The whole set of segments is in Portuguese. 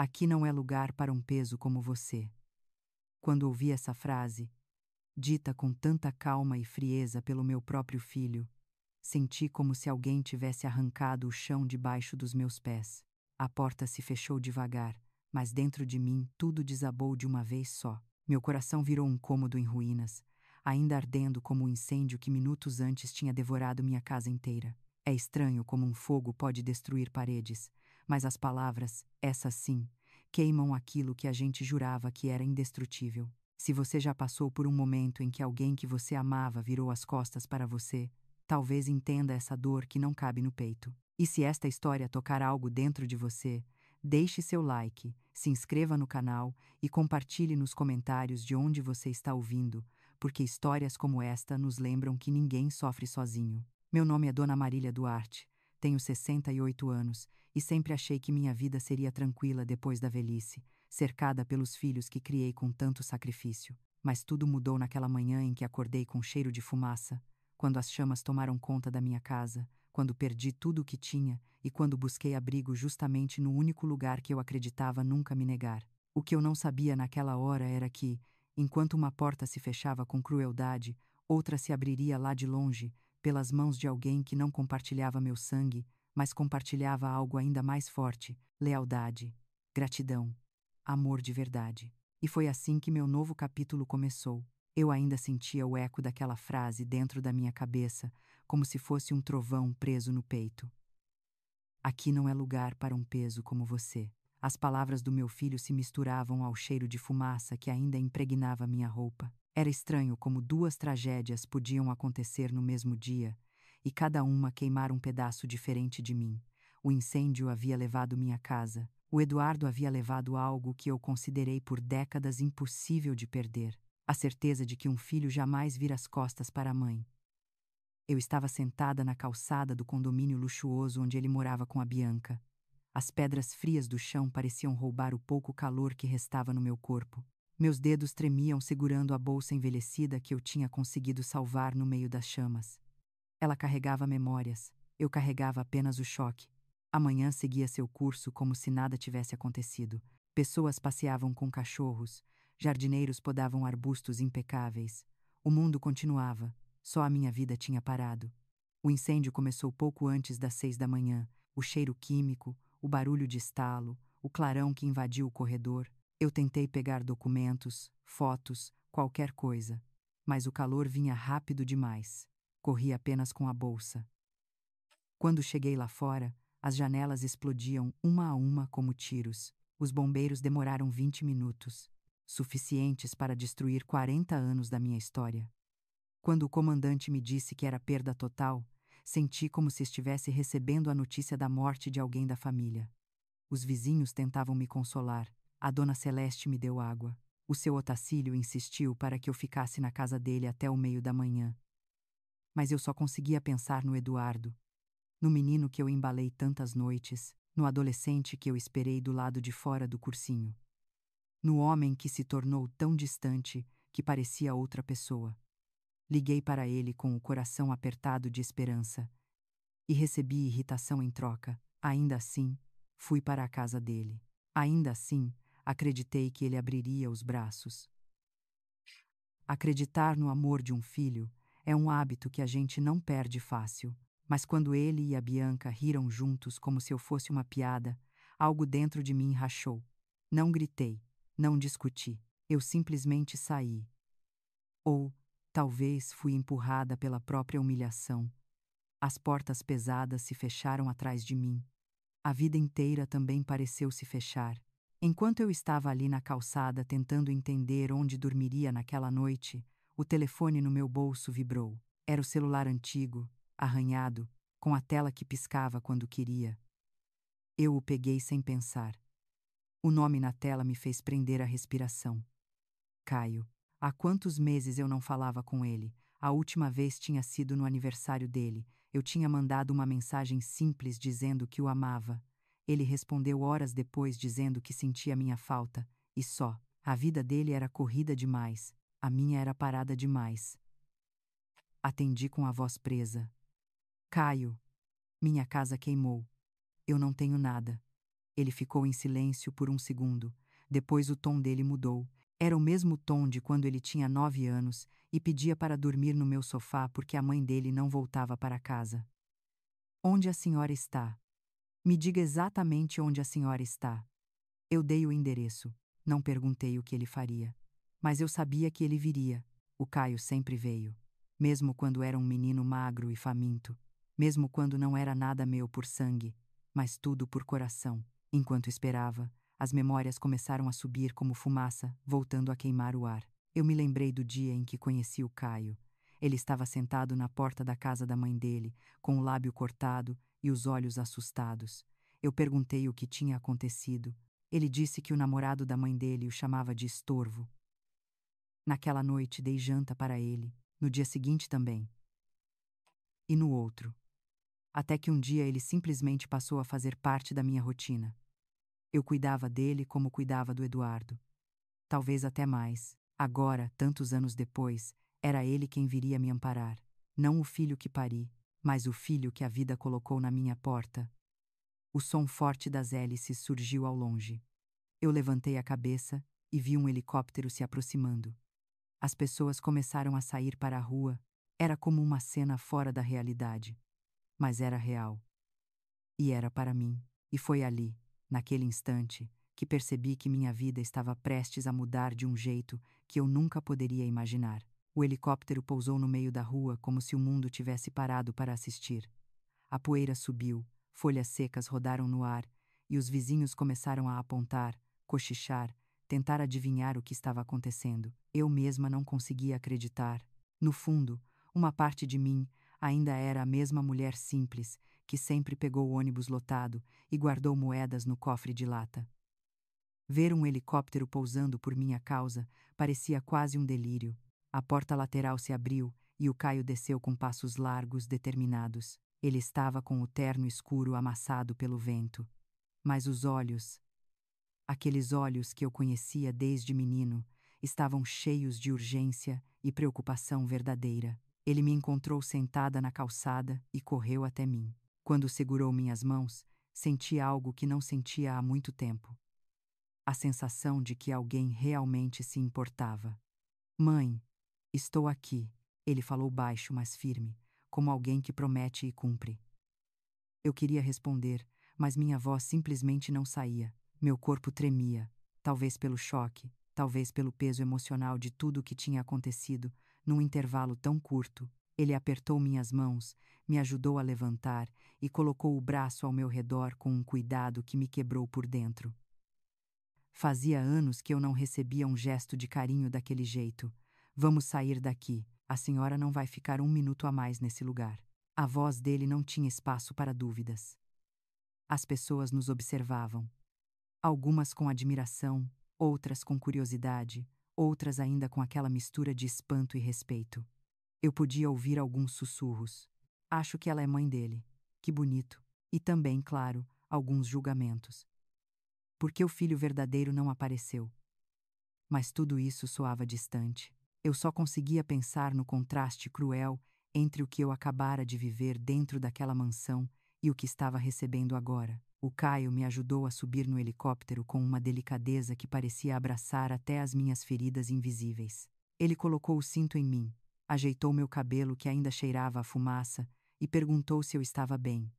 Aqui não é lugar para um peso como você. Quando ouvi essa frase, dita com tanta calma e frieza pelo meu próprio filho, senti como se alguém tivesse arrancado o chão debaixo dos meus pés. A porta se fechou devagar, mas dentro de mim tudo desabou de uma vez só. Meu coração virou um cômodo em ruínas, ainda ardendo como o incêndio que minutos antes tinha devorado minha casa inteira. É estranho como um fogo pode destruir paredes, mas as palavras, essas sim, queimam aquilo que a gente jurava que era indestrutível. Se você já passou por um momento em que alguém que você amava virou as costas para você, talvez entenda essa dor que não cabe no peito. E se esta história tocar algo dentro de você, deixe seu like, se inscreva no canal e compartilhe nos comentários de onde você está ouvindo, porque histórias como esta nos lembram que ninguém sofre sozinho. Meu nome é Dona Marília Duarte, tenho 68 anos e sempre achei que minha vida seria tranquila depois da velhice, cercada pelos filhos que criei com tanto sacrifício. Mas tudo mudou naquela manhã em que acordei com cheiro de fumaça, quando as chamas tomaram conta da minha casa, quando perdi tudo o que tinha e quando busquei abrigo justamente no único lugar que eu acreditava nunca me negar. O que eu não sabia naquela hora era que, enquanto uma porta se fechava com crueldade, outra se abriria lá de longe, pelas mãos de alguém que não compartilhava meu sangue, mas compartilhava algo ainda mais forte: lealdade, gratidão, amor de verdade. E foi assim que meu novo capítulo começou. Eu ainda sentia o eco daquela frase dentro da minha cabeça, como se fosse um trovão preso no peito. Aqui não é lugar para um peso como você. As palavras do meu filho se misturavam ao cheiro de fumaça que ainda impregnava minha roupa. Era estranho como duas tragédias podiam acontecer no mesmo dia, e cada uma queimar um pedaço diferente de mim. O incêndio havia levado minha casa. O Eduardo havia levado algo que eu considerei por décadas impossível de perder: a certeza de que um filho jamais vira as costas para a mãe. Eu estava sentada na calçada do condomínio luxuoso onde ele morava com a Bianca. As pedras frias do chão pareciam roubar o pouco calor que restava no meu corpo. Meus dedos tremiam segurando a bolsa envelhecida que eu tinha conseguido salvar no meio das chamas. Ela carregava memórias, eu carregava apenas o choque. Amanhã seguia seu curso como se nada tivesse acontecido. Pessoas passeavam com cachorros, jardineiros podavam arbustos impecáveis. O mundo continuava, só a minha vida tinha parado. O incêndio começou pouco antes das 6 da manhã. O cheiro químico, o barulho de estalo, o clarão que invadiu o corredor. Eu tentei pegar documentos, fotos, qualquer coisa. Mas o calor vinha rápido demais. Corri apenas com a bolsa. Quando cheguei lá fora, as janelas explodiam uma a uma como tiros. Os bombeiros demoraram 20 minutos, suficientes para destruir 40 anos da minha história. Quando o comandante me disse que era perda total, senti como se estivesse recebendo a notícia da morte de alguém da família. Os vizinhos tentavam me consolar. A dona Celeste me deu água. O seu Otacílio insistiu para que eu ficasse na casa dele até o meio da manhã. Mas eu só conseguia pensar no Eduardo, no menino que eu embalei tantas noites, no adolescente que eu esperei do lado de fora do cursinho, no homem que se tornou tão distante que parecia outra pessoa. Liguei para ele com o coração apertado de esperança e recebi irritação em troca. Ainda assim, fui para a casa dele. Ainda assim, acreditei que ele abriria os braços. Acreditar no amor de um filho é um hábito que a gente não perde fácil, mas quando ele e a Bianca riram juntos como se eu fosse uma piada, algo dentro de mim rachou. Não gritei, não discuti, eu simplesmente saí. Ou talvez fui empurrada pela própria humilhação. As portas pesadas se fecharam atrás de mim. A vida inteira também pareceu se fechar. Enquanto eu estava ali na calçada tentando entender onde dormiria naquela noite, o telefone no meu bolso vibrou. Era o celular antigo, arranhado, com a tela que piscava quando queria. Eu o peguei sem pensar. O nome na tela me fez prender a respiração. Caio. Há quantos meses eu não falava com ele? A última vez tinha sido no aniversário dele. Eu tinha mandado uma mensagem simples dizendo que o amava. Ele respondeu horas depois dizendo que sentia minha falta, e só. A vida dele era corrida demais, a minha era parada demais. Atendi com a voz presa. Caio, minha casa queimou. Eu não tenho nada. Ele ficou em silêncio por um segundo. Depois o tom dele mudou. Era o mesmo tom de quando ele tinha 9 anos e pedia para dormir no meu sofá porque a mãe dele não voltava para casa. Onde a senhora está? Me diga exatamente onde a senhora está. Eu dei o endereço. Não perguntei o que ele faria. Mas eu sabia que ele viria. O Caio sempre veio. Mesmo quando era um menino magro e faminto. Mesmo quando não era nada meu por sangue, mas tudo por coração. Enquanto esperava, as memórias começaram a subir como fumaça, voltando a queimar o ar. Eu me lembrei do dia em que conheci o Caio. Ele estava sentado na porta da casa da mãe dele, com o lábio cortado e os olhos assustados. Eu perguntei o que tinha acontecido. Ele disse que o namorado da mãe dele o chamava de estorvo. Naquela noite dei janta para ele, no dia seguinte também. E no outro. Até que um dia ele simplesmente passou a fazer parte da minha rotina. Eu cuidava dele como cuidava do Eduardo. Talvez até mais. Agora, tantos anos depois, era ele quem viria me amparar. Não o filho que pari, mas o filho que a vida colocou na minha porta. O som forte das hélices surgiu ao longe. Eu levantei a cabeça e vi um helicóptero se aproximando. As pessoas começaram a sair para a rua. Era como uma cena fora da realidade. Mas era real. E era para mim. E foi ali, naquele instante, que percebi que minha vida estava prestes a mudar de um jeito que eu nunca poderia imaginar. O helicóptero pousou no meio da rua como se o mundo tivesse parado para assistir. A poeira subiu, folhas secas rodaram no ar, e os vizinhos começaram a apontar, cochichar, tentar adivinhar o que estava acontecendo. Eu mesma não conseguia acreditar. No fundo, uma parte de mim ainda era a mesma mulher simples que sempre pegou o ônibus lotado e guardou moedas no cofre de lata. Ver um helicóptero pousando por minha causa parecia quase um delírio. A porta lateral se abriu e o Caio desceu com passos largos, determinados. Ele estava com o terno escuro amassado pelo vento. Mas os olhos, aqueles olhos que eu conhecia desde menino, estavam cheios de urgência e preocupação verdadeira. Ele me encontrou sentada na calçada e correu até mim. Quando segurou minhas mãos, senti algo que não sentia há muito tempo. A sensação de que alguém realmente se importava. Mãe, estou aqui, ele falou baixo, mas firme, como alguém que promete e cumpre. Eu queria responder, mas minha voz simplesmente não saía. Meu corpo tremia, talvez pelo choque, talvez pelo peso emocional de tudo o que tinha acontecido, num intervalo tão curto. Ele apertou minhas mãos, me ajudou a levantar e colocou o braço ao meu redor com um cuidado que me quebrou por dentro. Fazia anos que eu não recebia um gesto de carinho daquele jeito. Vamos sair daqui, a senhora não vai ficar um minuto a mais nesse lugar. A voz dele não tinha espaço para dúvidas. As pessoas nos observavam. Algumas com admiração, outras com curiosidade, outras ainda com aquela mistura de espanto e respeito. Eu podia ouvir alguns sussurros. Acho que ela é mãe dele. Que bonito. E também, claro, alguns julgamentos. Por que o filho verdadeiro não apareceu? Mas tudo isso soava distante. Eu só conseguia pensar no contraste cruel entre o que eu acabara de viver dentro daquela mansão e o que estava recebendo agora. O Caio me ajudou a subir no helicóptero com uma delicadeza que parecia abraçar até as minhas feridas invisíveis. Ele colocou o cinto em mim, ajeitou meu cabelo que ainda cheirava a fumaça e perguntou se eu estava bem.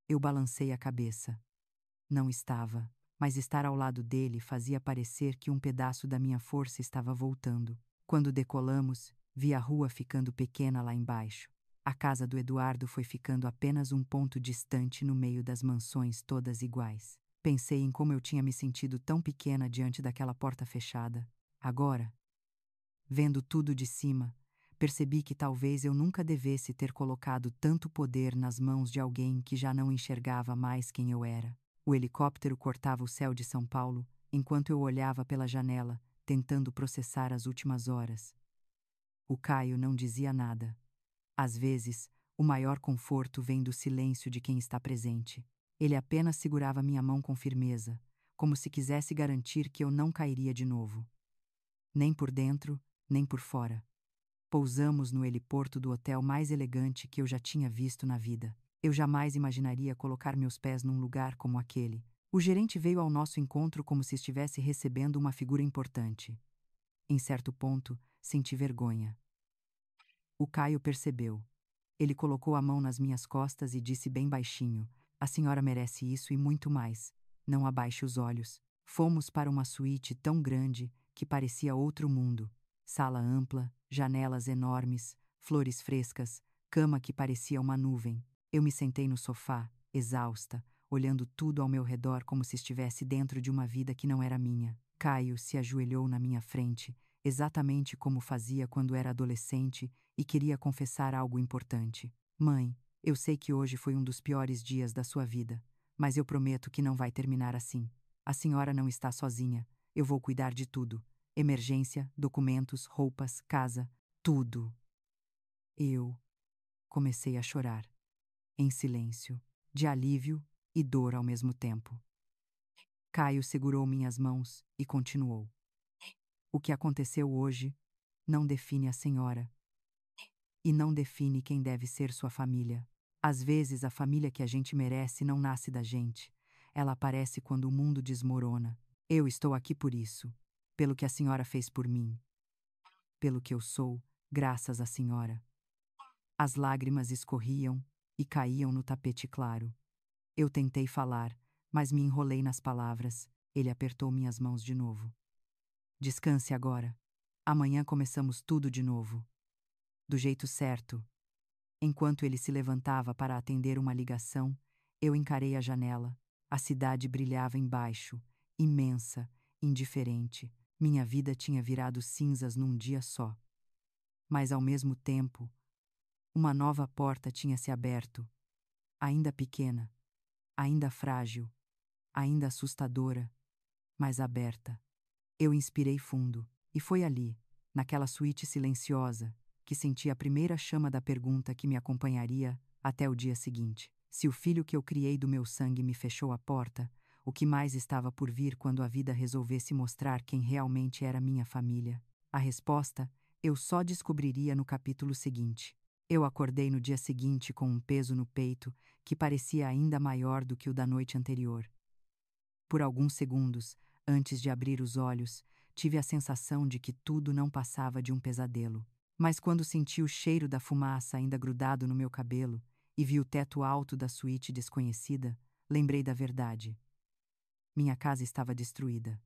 Eu balancei a cabeça. Não estava, mas estar ao lado dele fazia parecer que um pedaço da minha força estava voltando. Quando decolamos, vi a rua ficando pequena lá embaixo. A casa do Eduardo foi ficando apenas um ponto distante no meio das mansões todas iguais. Pensei em como eu tinha me sentido tão pequena diante daquela porta fechada. Agora, vendo tudo de cima, percebi que talvez eu nunca devesse ter colocado tanto poder nas mãos de alguém que já não enxergava mais quem eu era. O helicóptero cortava o céu de São Paulo, enquanto eu olhava pela janela, tentando processar as últimas horas. O Caio não dizia nada. Às vezes, o maior conforto vem do silêncio de quem está presente. Ele apenas segurava minha mão com firmeza, como se quisesse garantir que eu não cairia de novo. Nem por dentro, nem por fora. Pousamos no heliporto do hotel mais elegante que eu já tinha visto na vida. Eu jamais imaginaria colocar meus pés num lugar como aquele. O gerente veio ao nosso encontro como se estivesse recebendo uma figura importante. Em certo ponto, senti vergonha. O Caio percebeu. Ele colocou a mão nas minhas costas e disse bem baixinho: "A senhora merece isso e muito mais. Não abaixe os olhos." Fomos para uma suíte tão grande que parecia outro mundo. Sala ampla, janelas enormes, flores frescas, cama que parecia uma nuvem. Eu me sentei no sofá, exausta, olhando tudo ao meu redor como se estivesse dentro de uma vida que não era minha. Caio se ajoelhou na minha frente, exatamente como fazia quando era adolescente e queria confessar algo importante. "Mãe, eu sei que hoje foi um dos piores dias da sua vida, mas eu prometo que não vai terminar assim. A senhora não está sozinha. Eu vou cuidar de tudo. Emergência, documentos, roupas, casa, tudo." Eu comecei a chorar, em silêncio, de alívio e dor ao mesmo tempo. Caio segurou minhas mãos e continuou: "O que aconteceu hoje não define a senhora e não define quem deve ser sua família. Às vezes a família que a gente merece não nasce da gente. Ela aparece quando o mundo desmorona. Eu estou aqui por isso, pelo que a senhora fez por mim, pelo que eu sou, graças à senhora." As lágrimas escorriam e caíam no tapete claro. Eu tentei falar, mas me enrolei nas palavras. Ele apertou minhas mãos de novo. "Descanse agora. Amanhã começamos tudo de novo. Do jeito certo." Enquanto ele se levantava para atender uma ligação, eu encarei a janela. A cidade brilhava embaixo, imensa, indiferente. Minha vida tinha virado cinzas num dia só. Mas ao mesmo tempo, uma nova porta tinha se aberto, ainda pequena, ainda frágil, ainda assustadora, mas aberta. Eu inspirei fundo, e foi ali, naquela suíte silenciosa, que senti a primeira chama da pergunta que me acompanharia até o dia seguinte. Se o filho que eu criei do meu sangue me fechou a porta, o que mais estava por vir quando a vida resolvesse mostrar quem realmente era minha família? A resposta eu só descobriria no capítulo seguinte. Eu acordei no dia seguinte com um peso no peito que parecia ainda maior do que o da noite anterior. Por alguns segundos, antes de abrir os olhos, tive a sensação de que tudo não passava de um pesadelo. Mas quando senti o cheiro da fumaça ainda grudado no meu cabelo e vi o teto alto da suíte desconhecida, lembrei da verdade. Minha casa estava destruída.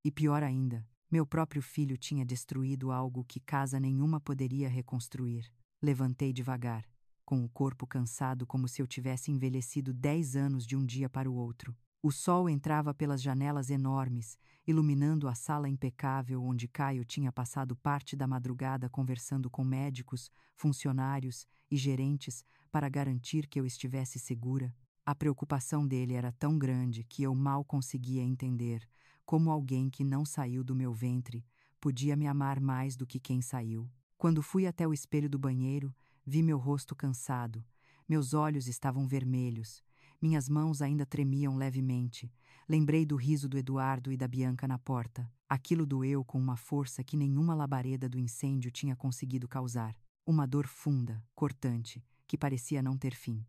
E pior ainda, meu próprio filho tinha destruído algo que casa nenhuma poderia reconstruir. Levantei devagar, com o corpo cansado como se eu tivesse envelhecido 10 anos de um dia para o outro. O sol entrava pelas janelas enormes, iluminando a sala impecável onde Caio tinha passado parte da madrugada conversando com médicos, funcionários e gerentes para garantir que eu estivesse segura. A preocupação dele era tão grande que eu mal conseguia entender como alguém que não saiu do meu ventre podia me amar mais do que quem saiu. Quando fui até o espelho do banheiro, vi meu rosto cansado. Meus olhos estavam vermelhos. Minhas mãos ainda tremiam levemente. Lembrei do riso do Eduardo e da Bianca na porta. Aquilo doeu com uma força que nenhuma labareda do incêndio tinha conseguido causar. Uma dor funda, cortante, que parecia não ter fim.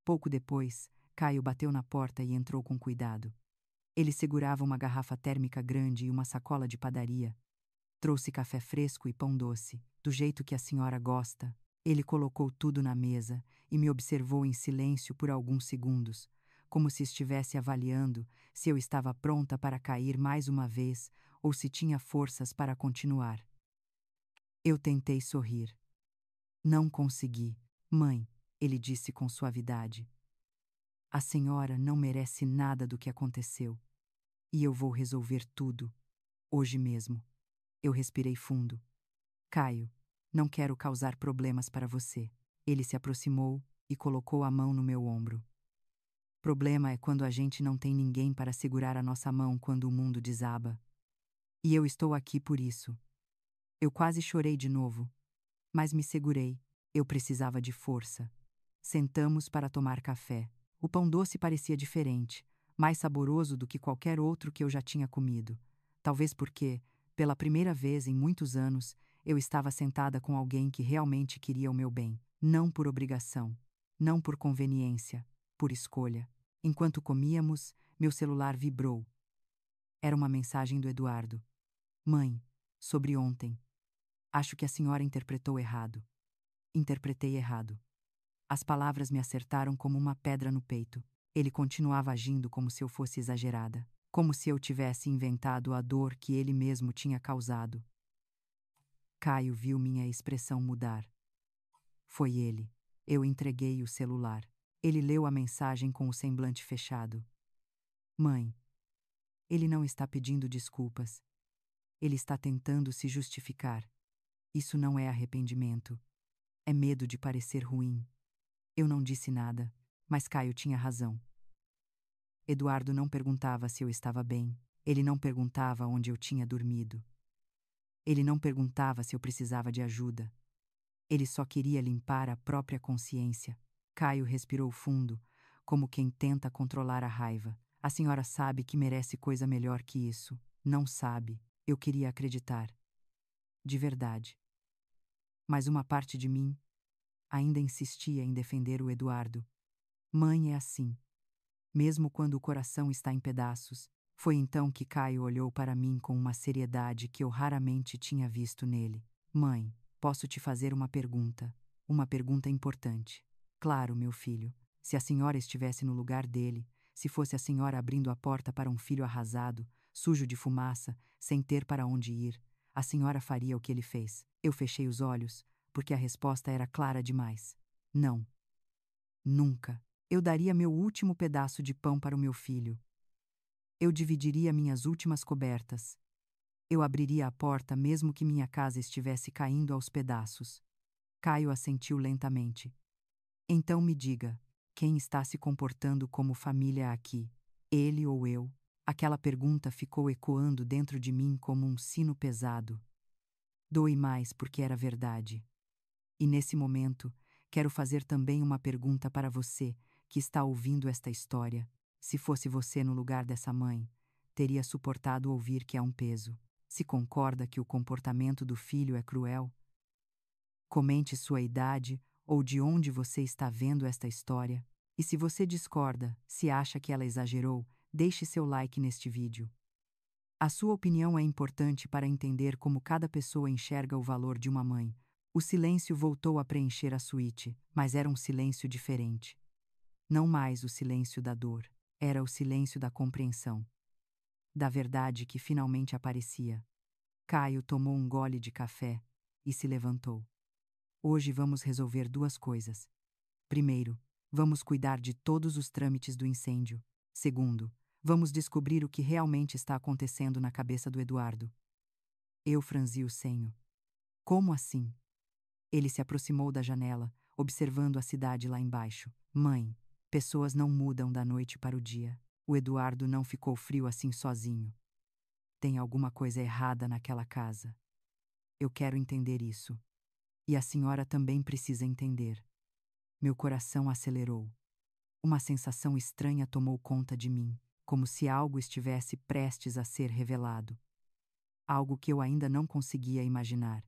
Pouco depois, Caio bateu na porta e entrou com cuidado. Ele segurava uma garrafa térmica grande e uma sacola de padaria. Trouxe café fresco e pão doce, do jeito que a senhora gosta. Ele colocou tudo na mesa e me observou em silêncio por alguns segundos, como se estivesse avaliando se eu estava pronta para cair mais uma vez ou se tinha forças para continuar. Eu tentei sorrir. "Não consegui, mãe", ele disse com suavidade. "A senhora não merece nada do que aconteceu. E eu vou resolver tudo, hoje mesmo." Eu respirei fundo. "Caio, não quero causar problemas para você." Ele se aproximou e colocou a mão no meu ombro. "Problema é quando a gente não tem ninguém para segurar a nossa mão quando o mundo desaba. E eu estou aqui por isso." Eu quase chorei de novo, mas me segurei. Eu precisava de força. Sentamos para tomar café. O pão doce parecia diferente, mais saboroso do que qualquer outro que eu já tinha comido. Talvez porque, pela primeira vez em muitos anos, eu estava sentada com alguém que realmente queria o meu bem. Não por obrigação, não por conveniência, por escolha. Enquanto comíamos, Meu celular vibrou. Era uma mensagem do Eduardo. Mãe, sobre ontem. Acho que a senhora interpretou errado. Interpretei errado. As palavras me acertaram como uma pedra no peito. Ele continuava agindo como se eu fosse exagerada, como se eu tivesse inventado a dor que ele mesmo tinha causado. Caio viu minha expressão mudar. Foi ele. Eu entreguei o celular. Ele leu a mensagem com o semblante fechado. Mãe, ele não está pedindo desculpas. Ele está tentando se justificar. Isso não é arrependimento. É medo de parecer ruim. Eu não disse nada, mas Caio tinha razão. Eduardo não perguntava se eu estava bem. Ele não perguntava onde eu tinha dormido. Ele não perguntava se eu precisava de ajuda. Ele só queria limpar a própria consciência. Caio respirou fundo, como quem tenta controlar a raiva. A senhora sabe que merece coisa melhor que isso. Não sabe. Eu queria acreditar. De verdade. Mas uma parte de mim ainda insistia em defender o Eduardo. Mãe é assim. Mesmo quando o coração está em pedaços. Foi então que Caio olhou para mim com uma seriedade que eu raramente tinha visto nele. Mãe, posso te fazer uma pergunta? Uma pergunta importante. Claro, meu filho. Se a senhora estivesse no lugar dele, se fosse a senhora abrindo a porta para um filho arrasado, sujo de fumaça, sem ter para onde ir, a senhora faria o que ele fez. Eu fechei os olhos, porque a resposta era clara demais. Não. Nunca. Eu daria meu último pedaço de pão para o meu filho. Eu dividiria minhas últimas cobertas. Eu abriria a porta mesmo que minha casa estivesse caindo aos pedaços. Caio assentiu lentamente. Então me diga, quem está se comportando como família aqui? Ele ou eu? Aquela pergunta ficou ecoando dentro de mim como um sino pesado. Doei mais porque era verdade. E nesse momento, quero fazer também uma pergunta para você, que está ouvindo esta história. Se fosse você no lugar dessa mãe, teria suportado ouvir que é um peso. Se concorda que o comportamento do filho é cruel? Comente sua idade ou de onde você está vendo esta história. E se você discorda, se acha que ela exagerou, deixe seu like neste vídeo. A sua opinião é importante para entender como cada pessoa enxerga o valor de uma mãe. O silêncio voltou a preencher a suíte, mas era um silêncio diferente. Não mais o silêncio da dor, era o silêncio da compreensão. Da verdade que finalmente aparecia. Caio tomou um gole de café e se levantou. Hoje vamos resolver duas coisas. Primeiro, vamos cuidar de todos os trâmites do incêndio. Segundo, vamos descobrir o que realmente está acontecendo na cabeça do Eduardo. Eu franzi o senho. Como assim? Ele se aproximou da janela, observando a cidade lá embaixo. Mãe, pessoas não mudam da noite para o dia. O Eduardo não ficou frio assim sozinho. Tem alguma coisa errada naquela casa. Eu quero entender isso. E a senhora também precisa entender. Meu coração acelerou. Uma sensação estranha tomou conta de mim, como se algo estivesse prestes a ser revelado. Algo que eu ainda não conseguia imaginar.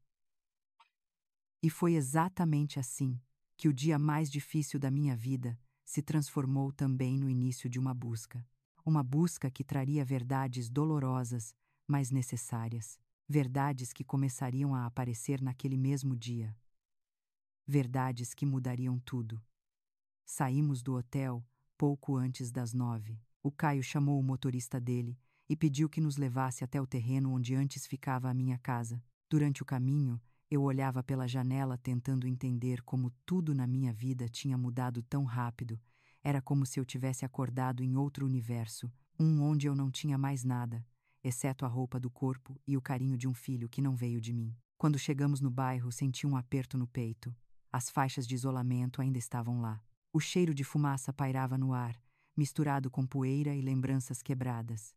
E foi exatamente assim que o dia mais difícil da minha vida se transformou também no início de uma busca. Uma busca que traria verdades dolorosas, mas necessárias. Verdades que começariam a aparecer naquele mesmo dia. Verdades que mudariam tudo. Saímos do hotel pouco antes das 9. O Caio chamou o motorista dele e pediu que nos levasse até o terreno onde antes ficava a minha casa. Durante o caminho, eu olhava pela janela tentando entender como tudo na minha vida tinha mudado tão rápido. Era como se eu tivesse acordado em outro universo, onde eu não tinha mais nada, exceto a roupa do corpo e o carinho de um filho que não veio de mim. Quando chegamos no bairro, senti um aperto no peito. As faixas de isolamento ainda estavam lá. O cheiro de fumaça pairava no ar, misturado com poeira e lembranças quebradas.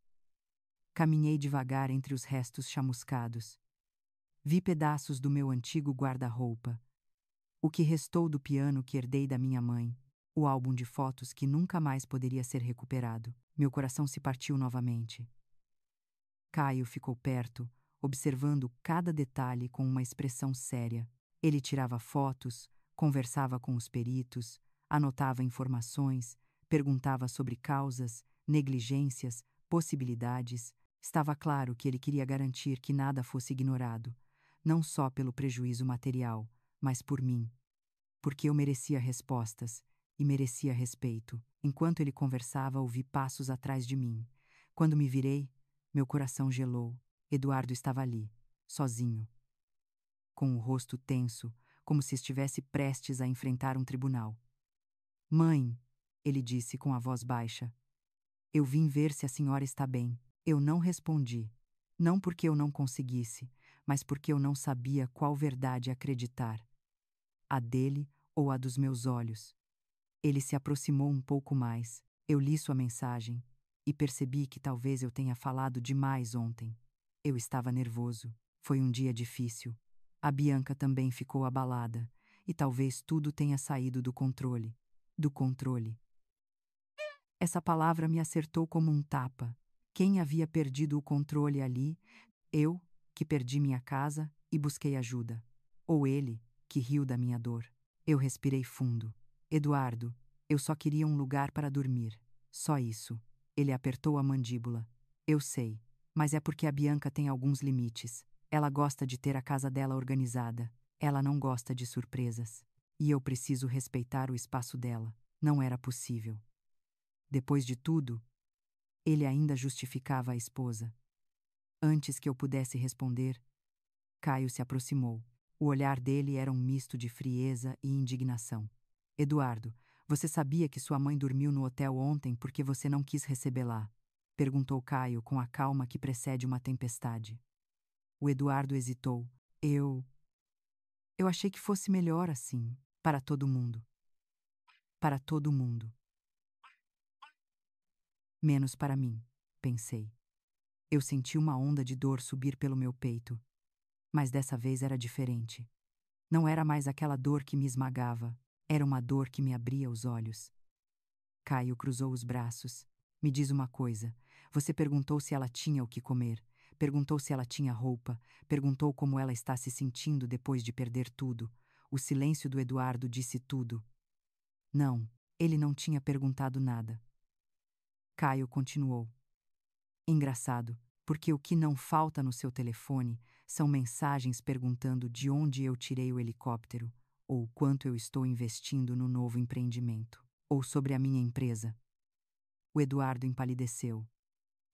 Caminhei devagar entre os restos chamuscados. Vi pedaços do meu antigo guarda-roupa, o que restou do piano que herdei da minha mãe, o álbum de fotos que nunca mais poderia ser recuperado. Meu coração se partiu novamente. Caio ficou perto, observando cada detalhe com uma expressão séria. Ele tirava fotos, conversava com os peritos, anotava informações, perguntava sobre causas, negligências, possibilidades. Estava claro que ele queria garantir que nada fosse ignorado, não só pelo prejuízo material, mas por mim. Porque eu merecia respostas e merecia respeito. Enquanto ele conversava, ouvi passos atrás de mim. Quando me virei, meu coração gelou. Eduardo estava ali, sozinho, com o rosto tenso, como se estivesse prestes a enfrentar um tribunal. Mãe, ele disse com a voz baixa, eu vim ver se a senhora está bem. Eu não respondi. Não porque eu não conseguisse, mas porque eu não sabia qual verdade acreditar. A dele ou a dos meus olhos. Ele se aproximou um pouco mais. Eu li sua mensagem e percebi que talvez eu tenha falado demais ontem. Eu estava nervoso. Foi um dia difícil. A Bianca também ficou abalada e talvez tudo tenha saído do controle. Do controle. Essa palavra me acertou como um tapa. Quem havia perdido o controle ali? Eu, que perdi minha casa e busquei ajuda. Ou ele, que riu da minha dor. Eu respirei fundo. Eduardo, eu só queria um lugar para dormir. Só isso. Ele apertou a mandíbula. Eu sei, mas é porque a Bianca tem alguns limites. Ela gosta de ter a casa dela organizada. Ela não gosta de surpresas. E eu preciso respeitar o espaço dela. Não era possível. Depois de tudo, ele ainda justificava a esposa. Antes que eu pudesse responder, Caio se aproximou. O olhar dele era um misto de frieza e indignação. Eduardo, você sabia que sua mãe dormiu no hotel ontem porque você não quis recebê-la? Perguntou Caio com a calma que precede uma tempestade. O Eduardo hesitou. Eu achei que fosse melhor assim, para todo mundo. Para todo mundo. Menos para mim, pensei. Eu senti uma onda de dor subir pelo meu peito. Mas dessa vez era diferente. Não era mais aquela dor que me esmagava, era uma dor que me abria os olhos. Caio cruzou os braços. Me diz uma coisa, você perguntou se ela tinha o que comer, perguntou se ela tinha roupa, perguntou como ela está se sentindo depois de perder tudo. O silêncio do Eduardo disse tudo. Não, ele não tinha perguntado nada. Caio continuou. Engraçado, porque o que não falta no seu telefone são mensagens perguntando de onde eu tirei o helicóptero, ou quanto eu estou investindo no novo empreendimento, ou sobre a minha empresa. O Eduardo empalideceu.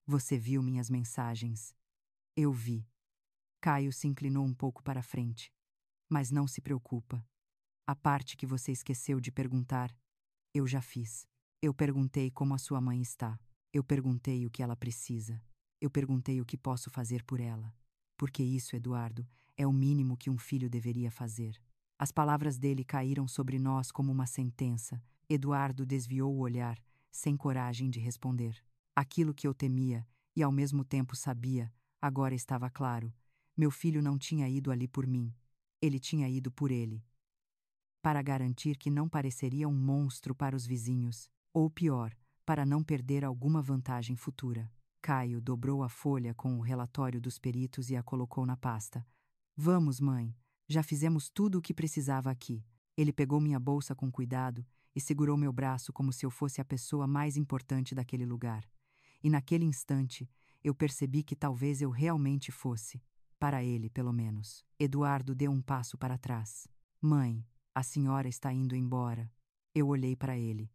Você viu minhas mensagens? Eu vi. Caio se inclinou um pouco para a frente. Mas não se preocupa. A parte que você esqueceu de perguntar, eu já fiz. Eu perguntei como a sua mãe está. Eu perguntei o que ela precisa. Eu perguntei o que posso fazer por ela. Porque isso, Eduardo, é o mínimo que um filho deveria fazer. As palavras dele caíram sobre nós como uma sentença. Eduardo desviou o olhar, sem coragem de responder. Aquilo que eu temia, e ao mesmo tempo sabia, agora estava claro. Meu filho não tinha ido ali por mim. Ele tinha ido por ele. Para garantir que não pareceria um monstro para os vizinhos, ou pior, para não perder alguma vantagem futura. Caio dobrou a folha com o relatório dos peritos e a colocou na pasta. Vamos, mãe, já fizemos tudo o que precisava aqui. Ele pegou minha bolsa com cuidado e segurou meu braço como se eu fosse a pessoa mais importante daquele lugar. E naquele instante, eu percebi que talvez eu realmente fosse. Para ele, pelo menos. Eduardo deu um passo para trás. Mãe, a senhora está indo embora. Eu olhei para ele.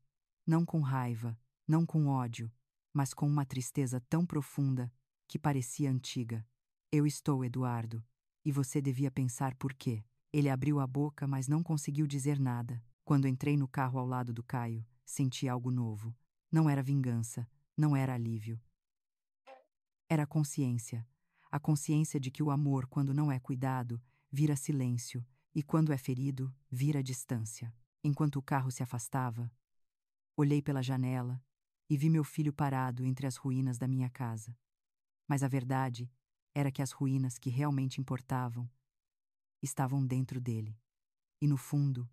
Não com raiva, não com ódio, mas com uma tristeza tão profunda que parecia antiga. Eu estou, Eduardo, e você devia pensar por quê. Ele abriu a boca, mas não conseguiu dizer nada. Quando entrei no carro ao lado do Caio, senti algo novo. Não era vingança, não era alívio. Era consciência. A consciência de que o amor, quando não é cuidado, vira silêncio, e quando é ferido, vira distância. Enquanto o carro se afastava, olhei pela janela e vi meu filho parado entre as ruínas da minha casa. Mas a verdade era que as ruínas que realmente importavam estavam dentro dele. E no fundo,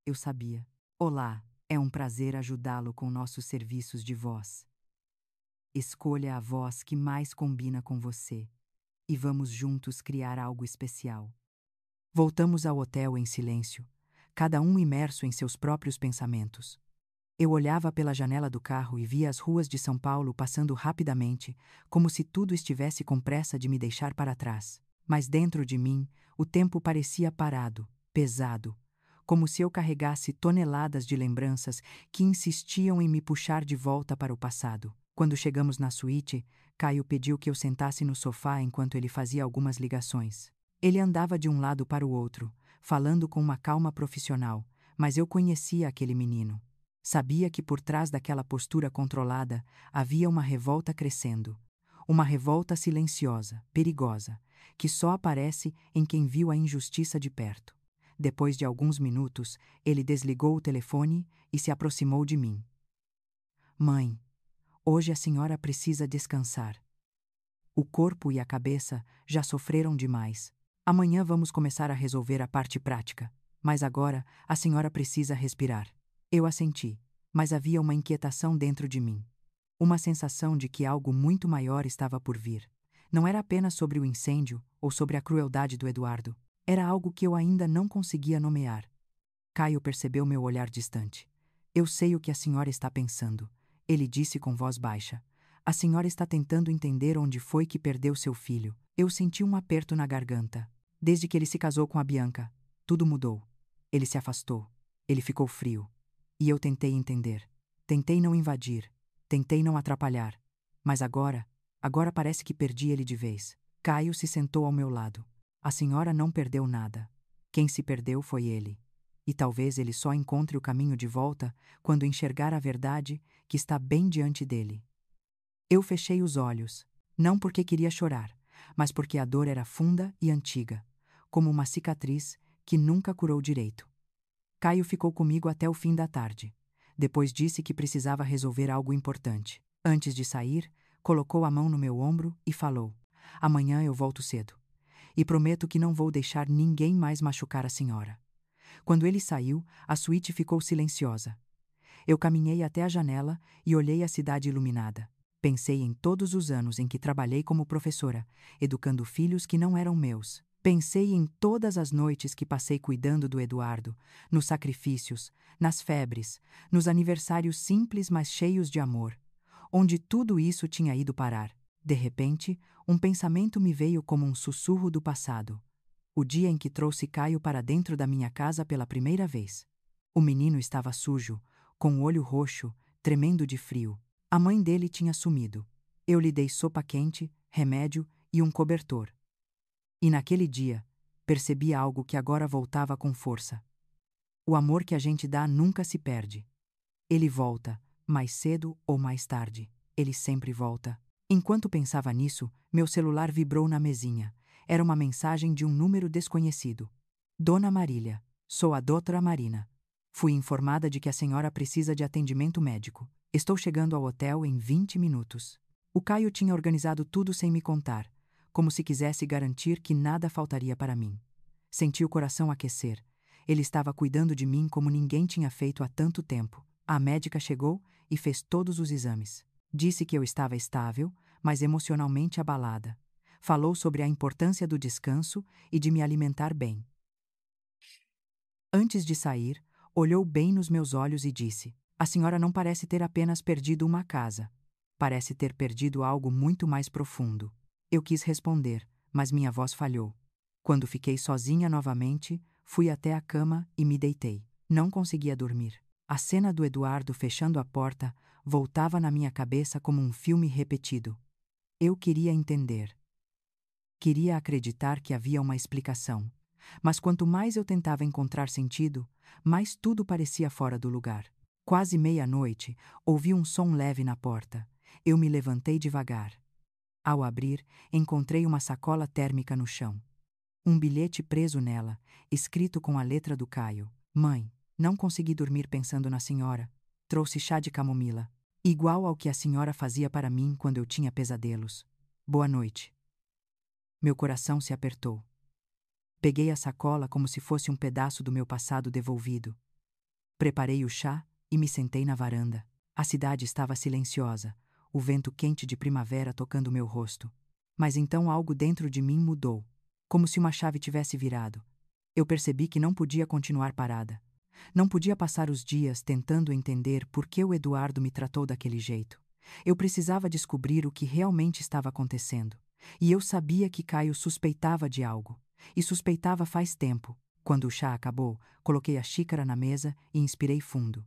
eu sabia. Olá, é um prazer ajudá-lo com nossos serviços de voz. Escolha a voz que mais combina com você e vamos juntos criar algo especial. Voltamos ao hotel em silêncio, cada um imerso em seus próprios pensamentos. Eu olhava pela janela do carro e via as ruas de São Paulo passando rapidamente, como se tudo estivesse com pressa de me deixar para trás. Mas dentro de mim, o tempo parecia parado, pesado, como se eu carregasse toneladas de lembranças que insistiam em me puxar de volta para o passado. Quando chegamos na suíte, Caio pediu que eu sentasse no sofá enquanto ele fazia algumas ligações. Ele andava de um lado para o outro, falando com uma calma profissional, mas eu conhecia aquele menino. Sabia que por trás daquela postura controlada havia uma revolta crescendo. Uma revolta silenciosa, perigosa, que só aparece em quem viu a injustiça de perto. Depois de alguns minutos, ele desligou o telefone e se aproximou de mim. Mãe, hoje a senhora precisa descansar. O corpo e a cabeça já sofreram demais. Amanhã vamos começar a resolver a parte prática, mas agora a senhora precisa respirar. Eu assenti, mas havia uma inquietação dentro de mim. Uma sensação de que algo muito maior estava por vir. Não era apenas sobre o incêndio ou sobre a crueldade do Eduardo. Era algo que eu ainda não conseguia nomear. Caio percebeu meu olhar distante. Eu sei o que a senhora está pensando, ele disse com voz baixa. A senhora está tentando entender onde foi que perdeu seu filho. Eu senti um aperto na garganta. Desde que ele se casou com a Bianca, tudo mudou. Ele se afastou. Ele ficou frio. E eu tentei entender. Tentei não invadir. Tentei não atrapalhar. Mas agora parece que perdi ele de vez. Caio se sentou ao meu lado. A senhora não perdeu nada. Quem se perdeu foi ele. E talvez ele só encontre o caminho de volta quando enxergar a verdade que está bem diante dele. Eu fechei os olhos, não porque queria chorar, mas porque a dor era funda e antiga, como uma cicatriz que nunca curou direito. Caio ficou comigo até o fim da tarde. Depois disse que precisava resolver algo importante. Antes de sair, colocou a mão no meu ombro e falou: Amanhã eu volto cedo. E prometo que não vou deixar ninguém mais machucar a senhora. Quando ele saiu, a suíte ficou silenciosa. Eu caminhei até a janela e olhei a cidade iluminada. Pensei em todos os anos em que trabalhei como professora, educando filhos que não eram meus. Pensei em todas as noites que passei cuidando do Eduardo, nos sacrifícios, nas febres, nos aniversários simples mas cheios de amor. Onde tudo isso tinha ido parar. De repente, um pensamento me veio como um sussurro do passado. O dia em que trouxe Caio para dentro da minha casa pela primeira vez. O menino estava sujo, com o olho roxo, tremendo de frio. A mãe dele tinha sumido. Eu lhe dei sopa quente, remédio e um cobertor. E naquele dia, percebi algo que agora voltava com força. O amor que a gente dá nunca se perde. Ele volta, mais cedo ou mais tarde. Ele sempre volta. Enquanto pensava nisso, meu celular vibrou na mesinha. Era uma mensagem de um número desconhecido. Dona Marília, sou a doutora Marina. Fui informada de que a senhora precisa de atendimento médico. Estou chegando ao hotel em 20 minutos. O Caio tinha organizado tudo sem me contar, como se quisesse garantir que nada faltaria para mim. Senti o coração aquecer. Ele estava cuidando de mim como ninguém tinha feito há tanto tempo. A médica chegou e fez todos os exames. Disse que eu estava estável, mas emocionalmente abalada. Falou sobre a importância do descanso e de me alimentar bem. Antes de sair, olhou bem nos meus olhos e disse: A senhora não parece ter apenas perdido uma casa. Parece ter perdido algo muito mais profundo. Eu quis responder, mas minha voz falhou. Quando fiquei sozinha novamente, fui até a cama e me deitei. Não conseguia dormir. A cena do Eduardo fechando a porta voltava na minha cabeça como um filme repetido. Eu queria entender. Queria acreditar que havia uma explicação. Mas quanto mais eu tentava encontrar sentido, mais tudo parecia fora do lugar. Quase meia-noite, ouvi um som leve na porta. Eu me levantei devagar. Ao abrir, encontrei uma sacola térmica no chão. Um bilhete preso nela, escrito com a letra do Caio. Mãe, não consegui dormir pensando na senhora. Trouxe chá de camomila, igual ao que a senhora fazia para mim quando eu tinha pesadelos. Boa noite. Meu coração se apertou. Peguei a sacola como se fosse um pedaço do meu passado devolvido. Preparei o chá e me sentei na varanda. A cidade estava silenciosa, o vento quente de primavera tocando meu rosto. Mas então algo dentro de mim mudou, como se uma chave tivesse virado. Eu percebi que não podia continuar parada. Não podia passar os dias tentando entender por que o Eduardo me tratou daquele jeito. Eu precisava descobrir o que realmente estava acontecendo. E eu sabia que Caio suspeitava de algo. E suspeitava faz tempo. Quando o chá acabou, coloquei a xícara na mesa e inspirei fundo.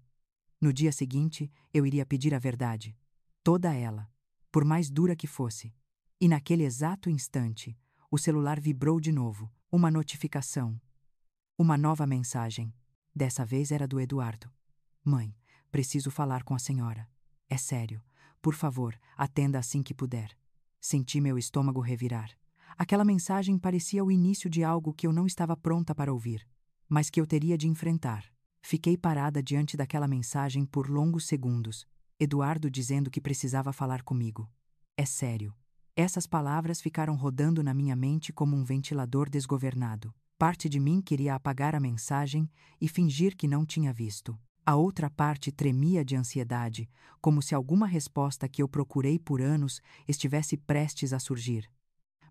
No dia seguinte, eu iria pedir a verdade. Toda ela. Por mais dura que fosse. E naquele exato instante, o celular vibrou de novo. Uma notificação. Uma nova mensagem. Dessa vez era do Eduardo. Mãe, preciso falar com a senhora. É sério. Por favor, atenda assim que puder. Senti meu estômago revirar. Aquela mensagem parecia o início de algo que eu não estava pronta para ouvir, mas que eu teria de enfrentar. Fiquei parada diante daquela mensagem por longos segundos. Eduardo dizendo que precisava falar comigo. É sério. Essas palavras ficaram rodando na minha mente como um ventilador desgovernado. Parte de mim queria apagar a mensagem e fingir que não tinha visto. A outra parte tremia de ansiedade, como se alguma resposta que eu procurei por anos estivesse prestes a surgir.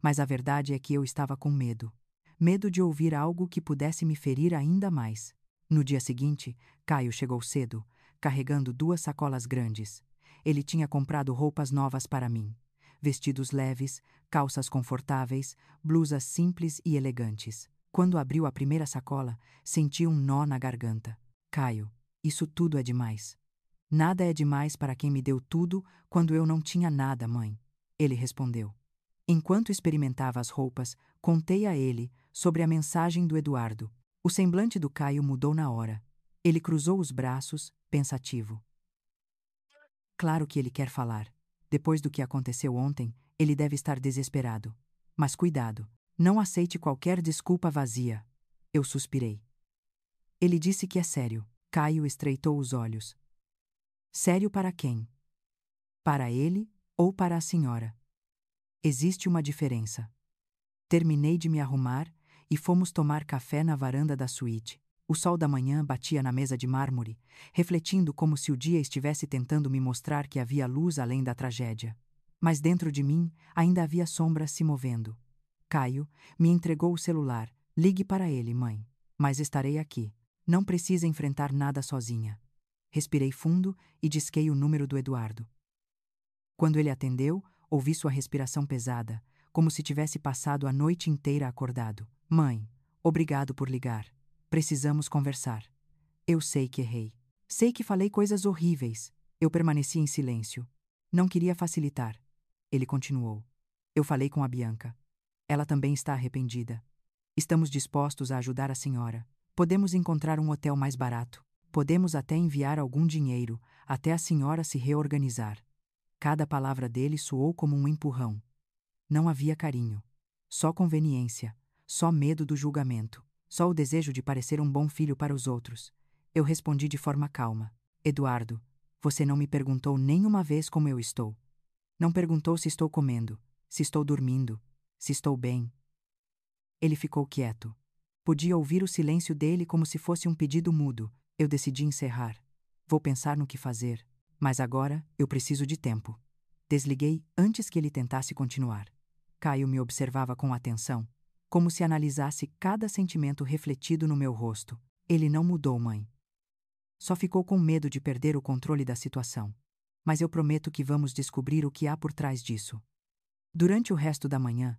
Mas a verdade é que eu estava com medo. Medo de ouvir algo que pudesse me ferir ainda mais. No dia seguinte, Caio chegou cedo, carregando 2 sacolas grandes. Ele tinha comprado roupas novas para mim. Vestidos leves, calças confortáveis, blusas simples e elegantes. Quando abriu a primeira sacola, senti um nó na garganta. Caio, isso tudo é demais. Nada é demais para quem me deu tudo quando eu não tinha nada, mãe. Ele respondeu. Enquanto experimentava as roupas, contei a ele sobre a mensagem do Eduardo. O semblante do Caio mudou na hora. Ele cruzou os braços, pensativo. Claro que ele quer falar. Depois do que aconteceu ontem, ele deve estar desesperado. Mas cuidado, não aceite qualquer desculpa vazia. Eu suspirei. Ele disse que é sério. Caio estreitou os olhos. Sério para quem? Para ele ou para a senhora? Existe uma diferença. Terminei de me arrumar e fomos tomar café na varanda da suíte. O sol da manhã batia na mesa de mármore, refletindo como se o dia estivesse tentando me mostrar que havia luz além da tragédia. Mas dentro de mim ainda havia sombras se movendo. Caio me entregou o celular. Ligue para ele, mãe. Mas estarei aqui. Não precisa enfrentar nada sozinha. Respirei fundo e disquei o número do Eduardo. Quando ele atendeu, ouvi sua respiração pesada, como se tivesse passado a noite inteira acordado. Mãe, obrigado por ligar. Precisamos conversar. Eu sei que errei. Sei que falei coisas horríveis. Eu permaneci em silêncio. Não queria facilitar. Ele continuou. Eu falei com a Bianca. Ela também está arrependida. Estamos dispostos a ajudar a senhora. Podemos encontrar um hotel mais barato. Podemos até enviar algum dinheiro, até a senhora se reorganizar. Cada palavra dele soou como um empurrão. Não havia carinho. Só conveniência. Só medo do julgamento. Só o desejo de parecer um bom filho para os outros. Eu respondi de forma calma. Eduardo, você não me perguntou nenhuma vez como eu estou. Não perguntou se estou comendo, se estou dormindo, se estou bem. Ele ficou quieto. Podia ouvir o silêncio dele como se fosse um pedido mudo. Eu decidi encerrar. Vou pensar no que fazer. Mas agora eu preciso de tempo. Desliguei antes que ele tentasse continuar. Caio me observava com atenção, como se analisasse cada sentimento refletido no meu rosto. Ele não mudou, mãe. Só ficou com medo de perder o controle da situação. Mas eu prometo que vamos descobrir o que há por trás disso. Durante o resto da manhã,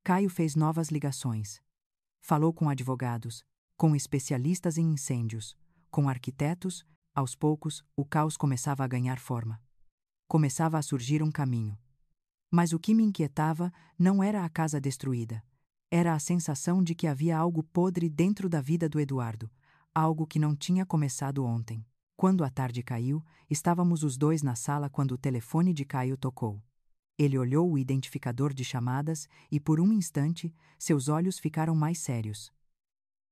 Caio fez novas ligações. Falou com advogados, com especialistas em incêndios, com arquitetos. Aos poucos, o caos começava a ganhar forma. Começava a surgir um caminho. Mas o que me inquietava não era a casa destruída. Era a sensação de que havia algo podre dentro da vida do Eduardo, algo que não tinha começado ontem. Quando a tarde caiu, estávamos os dois na sala quando o telefone de Caio tocou. Ele olhou o identificador de chamadas e, por um instante, seus olhos ficaram mais sérios.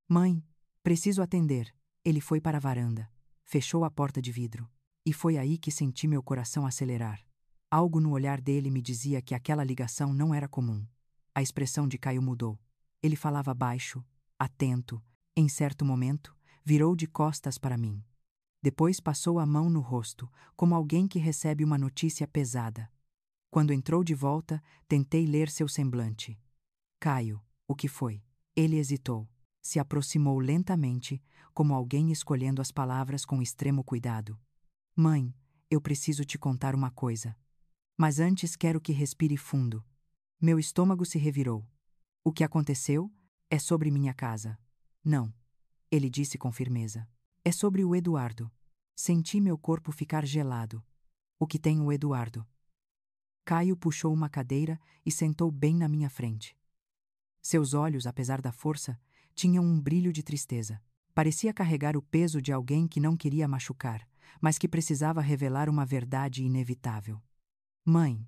Mãe, preciso atender. Ele foi para a varanda. Fechou a porta de vidro. E foi aí que senti meu coração acelerar. Algo no olhar dele me dizia que aquela ligação não era comum. A expressão de Caio mudou. Ele falava baixo, atento. Em certo momento, virou de costas para mim. Depois passou a mão no rosto, como alguém que recebe uma notícia pesada. Quando entrou de volta, tentei ler seu semblante. Caio, o que foi? Ele hesitou. Se aproximou lentamente, como alguém escolhendo as palavras com extremo cuidado. Mãe, eu preciso te contar uma coisa. Mas antes quero que respire fundo. Meu estômago se revirou. O que aconteceu é sobre minha casa. Não, ele disse com firmeza. É sobre o Eduardo. Senti meu corpo ficar gelado. O que tem o Eduardo? Caio puxou uma cadeira e sentou bem na minha frente. Seus olhos, apesar da força, tinham um brilho de tristeza. Parecia carregar o peso de alguém que não queria machucar, mas que precisava revelar uma verdade inevitável. Mãe,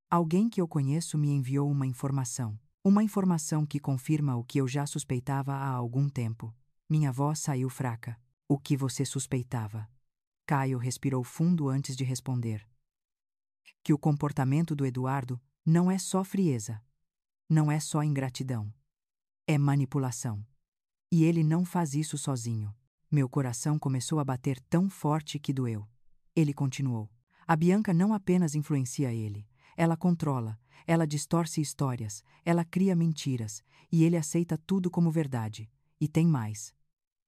alguém que eu conheço me enviou uma informação. Uma informação que confirma o que eu já suspeitava há algum tempo. Minha voz saiu fraca. O que você suspeitava? Caio respirou fundo antes de responder. Que o comportamento do Eduardo não é só frieza. Não é só ingratidão. É manipulação. E ele não faz isso sozinho. Meu coração começou a bater tão forte que doeu. Ele continuou. A Bianca não apenas influencia ele. Ela controla, ela distorce histórias, ela cria mentiras, e ele aceita tudo como verdade. E tem mais.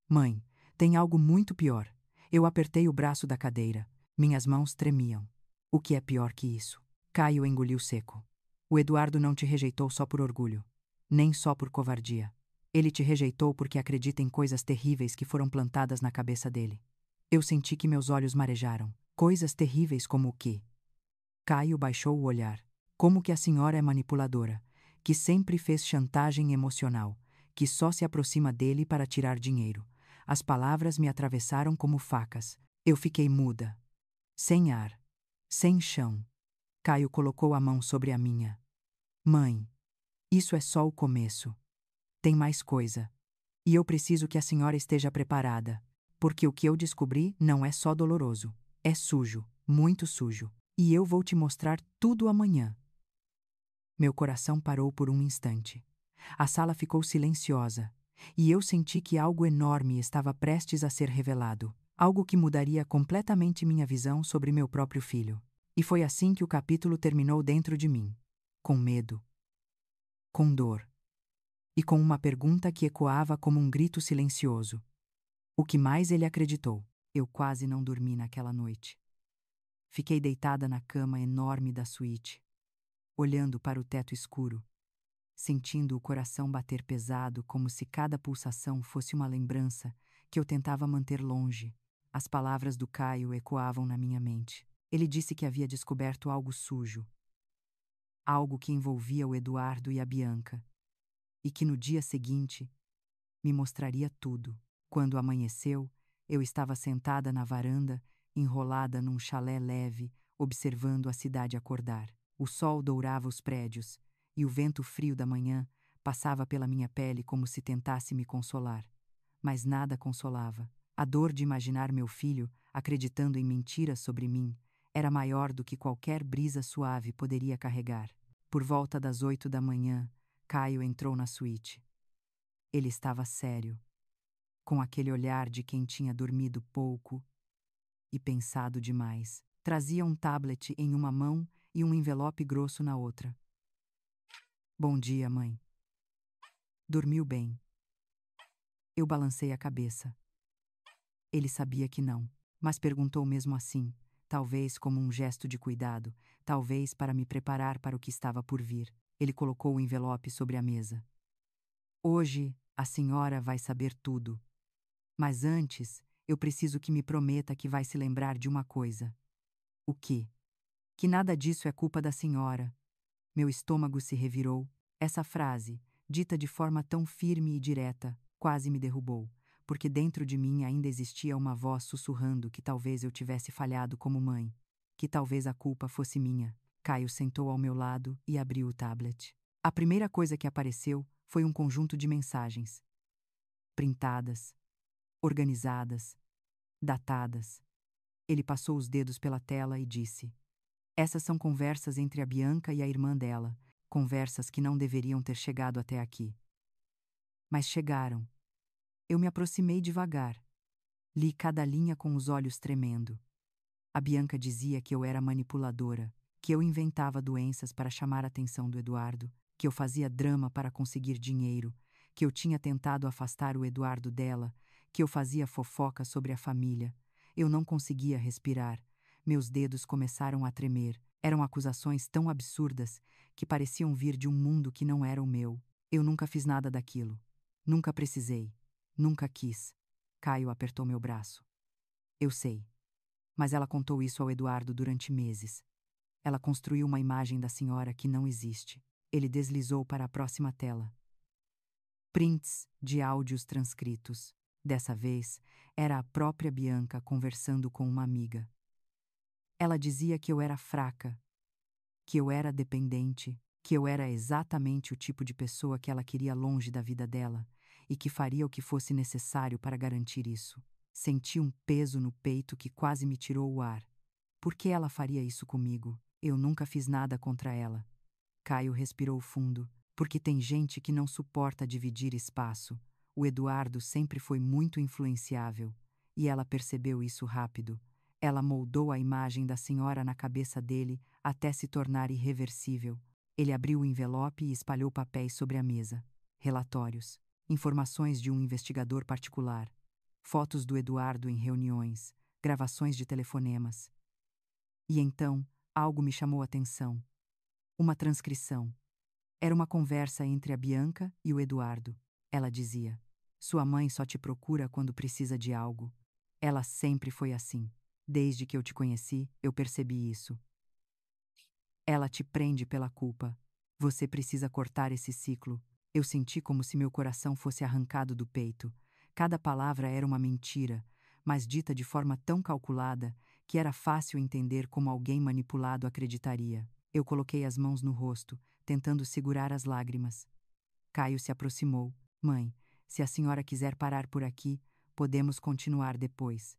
Mãe, tem algo muito pior. Eu apertei o braço da cadeira. Minhas mãos tremiam. O que é pior que isso? Caio engoliu seco. O Eduardo não te rejeitou só por orgulho. Nem só por covardia. Ele te rejeitou porque acredita em coisas terríveis que foram plantadas na cabeça dele. Eu senti que meus olhos marejaram. Coisas terríveis como o quê? Caio baixou o olhar. Como que a senhora é manipuladora, que sempre fez chantagem emocional, que só se aproxima dele para tirar dinheiro. As palavras me atravessaram como facas. Eu fiquei muda. Sem ar. Sem chão. Caio colocou a mão sobre a minha. Mãe, isso é só o começo. Tem mais coisa. E eu preciso que a senhora esteja preparada, porque o que eu descobri não é só doloroso. É sujo, muito sujo. E eu vou te mostrar tudo amanhã. Meu coração parou por um instante. A sala ficou silenciosa, e eu senti que algo enorme estava prestes a ser revelado, algo que mudaria completamente minha visão sobre meu próprio filho. E foi assim que o capítulo terminou dentro de mim, com medo, com dor, e com uma pergunta que ecoava como um grito silencioso. O que mais ele acreditou? Eu quase não dormi naquela noite. Fiquei deitada na cama enorme da suíte, olhando para o teto escuro, sentindo o coração bater pesado como se cada pulsação fosse uma lembrança que eu tentava manter longe. As palavras do Caio ecoavam na minha mente. Ele disse que havia descoberto algo sujo, algo que envolvia o Eduardo e a Bianca, e que no dia seguinte me mostraria tudo. Quando amanheceu, eu estava sentada na varanda, enrolada num chalé leve, observando a cidade acordar. O sol dourava os prédios, e o vento frio da manhã passava pela minha pele como se tentasse me consolar. Mas nada consolava. A dor de imaginar meu filho acreditando em mentiras sobre mim era maior do que qualquer brisa suave poderia carregar. Por volta das 8 da manhã, Caio entrou na suíte. Ele estava sério, com aquele olhar de quem tinha dormido pouco e pensado demais. Trazia um tablet em uma mão e um envelope grosso na outra. Bom dia, mãe. Dormiu bem? Eu balancei a cabeça. Ele sabia que não, mas perguntou mesmo assim, talvez como um gesto de cuidado, talvez para me preparar para o que estava por vir. Ele colocou o envelope sobre a mesa. Hoje a senhora vai saber tudo. Mas antes, eu preciso que me prometa que vai se lembrar de uma coisa. O quê? Que nada disso é culpa da senhora. Meu estômago se revirou. Essa frase, dita de forma tão firme e direta, quase me derrubou, porque dentro de mim ainda existia uma voz sussurrando que talvez eu tivesse falhado como mãe, que talvez a culpa fosse minha. Caio sentou ao meu lado e abriu o tablet. A primeira coisa que apareceu foi um conjunto de mensagens. Printadas, organizadas, datadas. Ele passou os dedos pela tela e disse: essas são conversas entre a Bianca e a irmã dela, conversas que não deveriam ter chegado até aqui. Mas chegaram. Eu me aproximei devagar. Li cada linha com os olhos tremendo. A Bianca dizia que eu era manipuladora, que eu inventava doenças para chamar a atenção do Eduardo, que eu fazia drama para conseguir dinheiro, que eu tinha tentado afastar o Eduardo dela, que eu fazia fofoca sobre a família. Eu não conseguia respirar. Meus dedos começaram a tremer. Eram acusações tão absurdas que pareciam vir de um mundo que não era o meu. Eu nunca fiz nada daquilo. Nunca precisei. Nunca quis. Caio apertou meu braço. Eu sei. Mas ela contou isso ao Eduardo durante meses. Ela construiu uma imagem da senhora que não existe. Ele deslizou para a próxima tela. Prints de áudios transcritos. Dessa vez, era a própria Bianca conversando com uma amiga. Ela dizia que eu era fraca, que eu era dependente, que eu era exatamente o tipo de pessoa que ela queria longe da vida dela e que faria o que fosse necessário para garantir isso. Senti um peso no peito que quase me tirou o ar. Por que ela faria isso comigo? Eu nunca fiz nada contra ela. Caio respirou fundo. Porque tem gente que não suporta dividir espaço. O Eduardo sempre foi muito influenciável. E ela percebeu isso rápido. Ela moldou a imagem da senhora na cabeça dele até se tornar irreversível. Ele abriu o envelope e espalhou papéis sobre a mesa. Relatórios. Informações de um investigador particular. Fotos do Eduardo em reuniões. Gravações de telefonemas. E então, algo me chamou a atenção. Uma transcrição. Era uma conversa entre a Bianca e o Eduardo. Ela dizia: "Sua mãe só te procura quando precisa de algo. Ela sempre foi assim. Desde que eu te conheci, eu percebi isso. Ela te prende pela culpa. Você precisa cortar esse ciclo." Eu senti como se meu coração fosse arrancado do peito. Cada palavra era uma mentira, mas dita de forma tão calculada que era fácil entender como alguém manipulado acreditaria. Eu coloquei as mãos no rosto, tentando segurar as lágrimas. Caio se aproximou. "Mãe, se a senhora quiser parar por aqui, podemos continuar depois."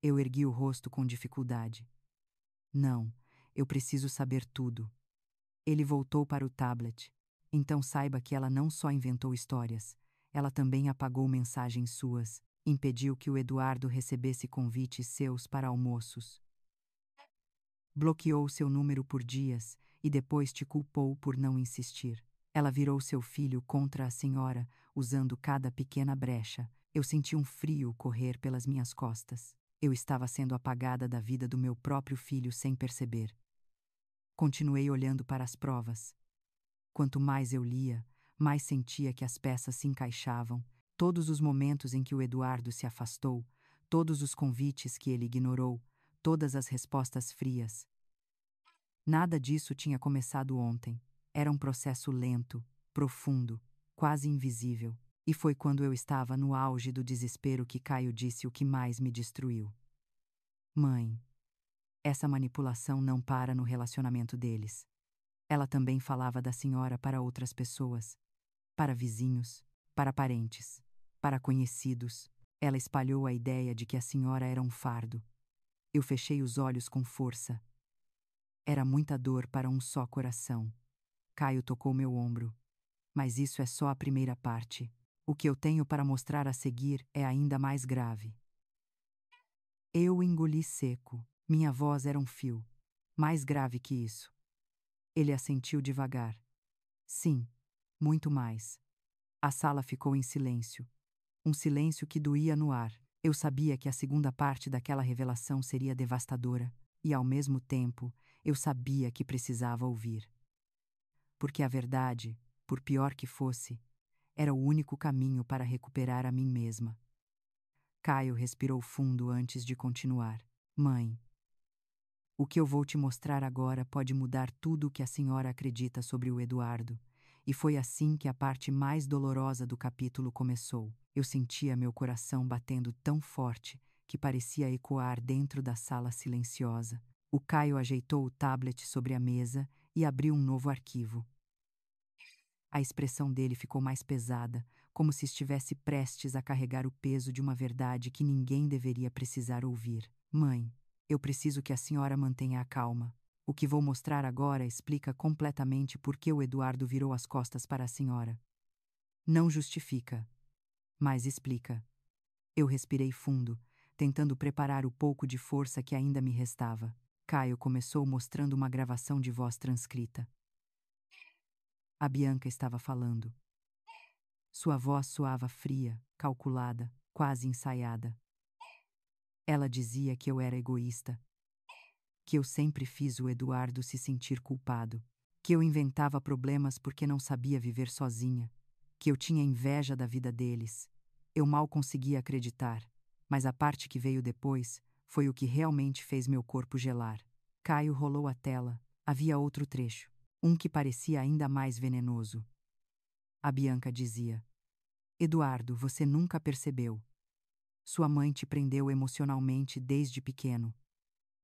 Eu ergui o rosto com dificuldade. "Não, eu preciso saber tudo." Ele voltou para o tablet. "Então saiba que ela não só inventou histórias, ela também apagou mensagens suas, impediu que o Eduardo recebesse convites seus para almoços. Bloqueou seu número por dias e depois te culpou por não insistir. Ela virou seu filho contra a senhora, usando cada pequena brecha." Eu senti um frio correr pelas minhas costas. Eu estava sendo apagada da vida do meu próprio filho sem perceber. Continuei olhando para as provas. Quanto mais eu lia, mais sentia que as peças se encaixavam. Todos os momentos em que o Eduardo se afastou, todos os convites que ele ignorou, todas as respostas frias. Nada disso tinha começado ontem. Era um processo lento, profundo, quase invisível. E foi quando eu estava no auge do desespero que Caio disse o que mais me destruiu. "Mãe, essa manipulação não para no relacionamento deles." Ela também falava da senhora para outras pessoas, para vizinhos, para parentes, para conhecidos. Ela espalhou a ideia de que a senhora era um fardo. Eu fechei os olhos com força. Era muita dor para um só coração. Caio tocou meu ombro. "Mas isso é só a primeira parte. O que eu tenho para mostrar a seguir é ainda mais grave." Eu engoli seco. Minha voz era um fio. "Mais grave que isso." Ele assentiu devagar. "Sim, muito mais." A sala ficou em silêncio. Um silêncio que doía no ar. Eu sabia que a segunda parte daquela revelação seria devastadora, e ao mesmo tempo, eu sabia que precisava ouvir. Porque a verdade, por pior que fosse, era o único caminho para recuperar a mim mesma. Caio respirou fundo antes de continuar. "Mãe, o que eu vou te mostrar agora pode mudar tudo o que a senhora acredita sobre o Eduardo." E foi assim que a parte mais dolorosa do capítulo começou. Eu sentia meu coração batendo tão forte que parecia ecoar dentro da sala silenciosa. O Caio ajeitou o tablet sobre a mesa e abriu um novo arquivo. A expressão dele ficou mais pesada, como se estivesse prestes a carregar o peso de uma verdade que ninguém deveria precisar ouvir. "Mãe, eu preciso que a senhora mantenha a calma. O que vou mostrar agora explica completamente por que o Eduardo virou as costas para a senhora. Não justifica, mas explica." Eu respirei fundo, tentando preparar o pouco de força que ainda me restava. Caio começou mostrando uma gravação de voz transcrita. A Bianca estava falando. Sua voz soava fria, calculada, quase ensaiada. Ela dizia que eu era egoísta, que eu sempre fiz o Eduardo se sentir culpado, que eu inventava problemas porque não sabia viver sozinha, que eu tinha inveja da vida deles. Eu mal conseguia acreditar, mas a parte que veio depois foi o que realmente fez meu corpo gelar. Caio rolou a tela. Havia outro trecho, um que parecia ainda mais venenoso. A Bianca dizia: Eduardo, você nunca percebeu. Sua mãe te prendeu emocionalmente desde pequeno.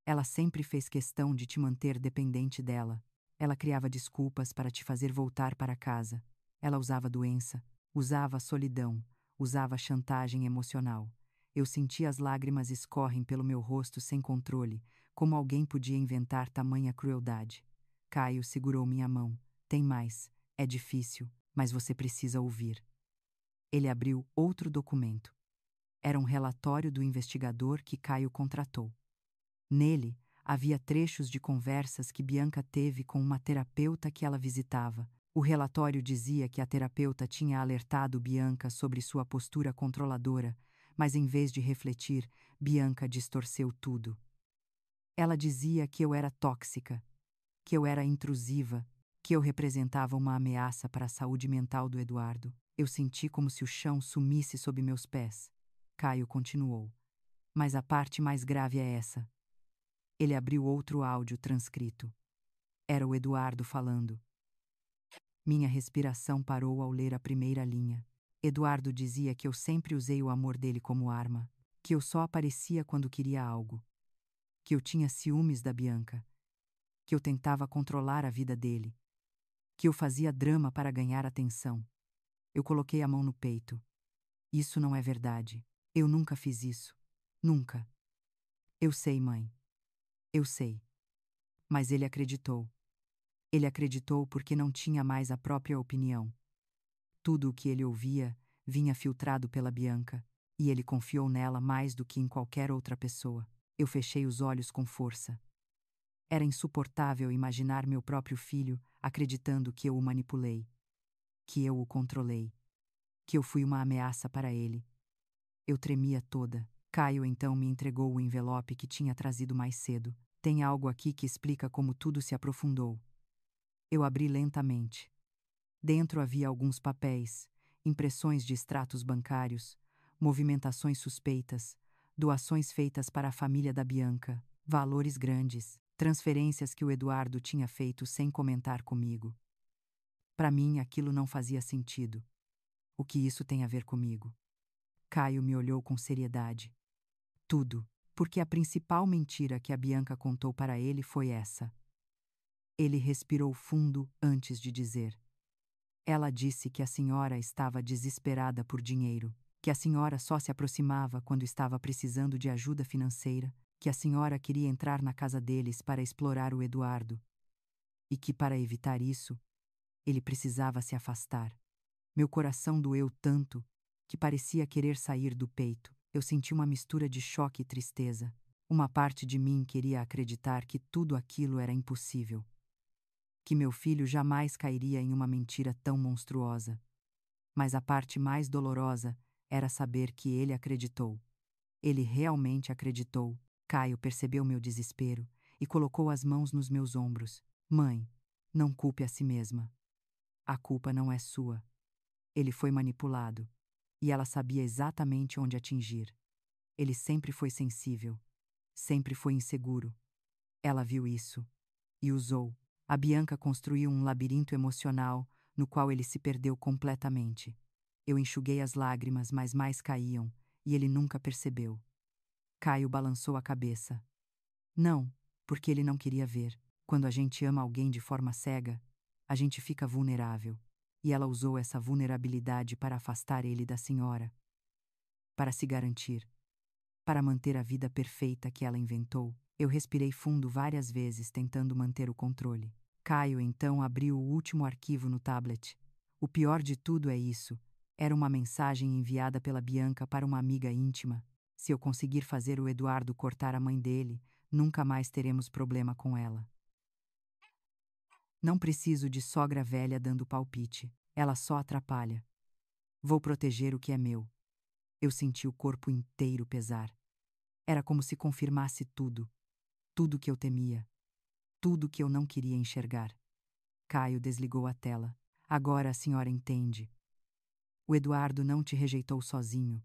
Ela sempre fez questão de te manter dependente dela. Ela criava desculpas para te fazer voltar para casa. Ela usava doença, usava a solidão, usava chantagem emocional. Eu sentia as lágrimas escorrem pelo meu rosto sem controle, como alguém podia inventar tamanha crueldade. Caio segurou minha mão. Tem mais. É difícil, mas você precisa ouvir. Ele abriu outro documento. Era um relatório do investigador que Caio contratou. Nele, havia trechos de conversas que Bianca teve com uma terapeuta que ela visitava. O relatório dizia que a terapeuta tinha alertado Bianca sobre sua postura controladora, mas em vez de refletir, Bianca distorceu tudo. Ela dizia que eu era tóxica, que eu era intrusiva, que eu representava uma ameaça para a saúde mental do Eduardo. Eu senti como se o chão sumisse sob meus pés. Caio continuou. Mas a parte mais grave é essa. Ele abriu outro áudio transcrito. Era o Eduardo falando. Minha respiração parou ao ler a primeira linha. Eduardo dizia que eu sempre usei o amor dele como arma, que eu só aparecia quando queria algo, que eu tinha ciúmes da Bianca, que eu tentava controlar a vida dele, que eu fazia drama para ganhar atenção. Eu coloquei a mão no peito. Isso não é verdade. Eu nunca fiz isso. Nunca. Eu sei, mãe. Eu sei. Mas ele acreditou. Ele acreditou porque não tinha mais a própria opinião. Tudo o que ele ouvia vinha filtrado pela Bianca, e ele confiou nela mais do que em qualquer outra pessoa. Eu fechei os olhos com força. Era insuportável imaginar meu próprio filho acreditando que eu o manipulei, que eu o controlei, que eu fui uma ameaça para ele. Eu tremia toda. Caio então me entregou o envelope que tinha trazido mais cedo. Tem algo aqui que explica como tudo se aprofundou. Eu abri lentamente. Dentro havia alguns papéis, impressões de extratos bancários, movimentações suspeitas, doações feitas para a família da Bianca, valores grandes, transferências que o Eduardo tinha feito sem comentar comigo. Para mim, aquilo não fazia sentido. O que isso tem a ver comigo? Caio me olhou com seriedade. Tudo, porque a principal mentira que a Bianca contou para ele foi essa. Ele respirou fundo antes de dizer. Ela disse que a senhora estava desesperada por dinheiro, que a senhora só se aproximava quando estava precisando de ajuda financeira, que a senhora queria entrar na casa deles para explorar o Eduardo, e que, para evitar isso, ele precisava se afastar. Meu coração doeu tanto que parecia querer sair do peito. Eu senti uma mistura de choque e tristeza. Uma parte de mim queria acreditar que tudo aquilo era impossível, que meu filho jamais cairia em uma mentira tão monstruosa. Mas a parte mais dolorosa era saber que ele acreditou. Ele realmente acreditou. Caio percebeu meu desespero e colocou as mãos nos meus ombros. Mãe, não culpe a si mesma. A culpa não é sua. Ele foi manipulado, e ela sabia exatamente onde atingir. Ele sempre foi sensível, sempre foi inseguro. Ela viu isso e usou. A Bianca construiu um labirinto emocional no qual ele se perdeu completamente. Eu enxuguei as lágrimas, mas mais caíam, e ele nunca percebeu. Caio balançou a cabeça. Não, porque ele não queria ver. Quando a gente ama alguém de forma cega, a gente fica vulnerável. E ela usou essa vulnerabilidade para afastar ele da senhora. Para se garantir. Para manter a vida perfeita que ela inventou. Eu respirei fundo várias vezes tentando manter o controle. Caio então abriu o último arquivo no tablet. O pior de tudo é isso. Era uma mensagem enviada pela Bianca para uma amiga íntima. Se eu conseguir fazer o Eduardo cortar a mãe dele, nunca mais teremos problema com ela. Não preciso de sogra velha dando palpite. Ela só atrapalha. Vou proteger o que é meu. Eu senti o corpo inteiro pesar. Era como se confirmasse tudo. Tudo que eu temia. Tudo que eu não queria enxergar. Caio desligou a tela. Agora a senhora entende. O Eduardo não te rejeitou sozinho.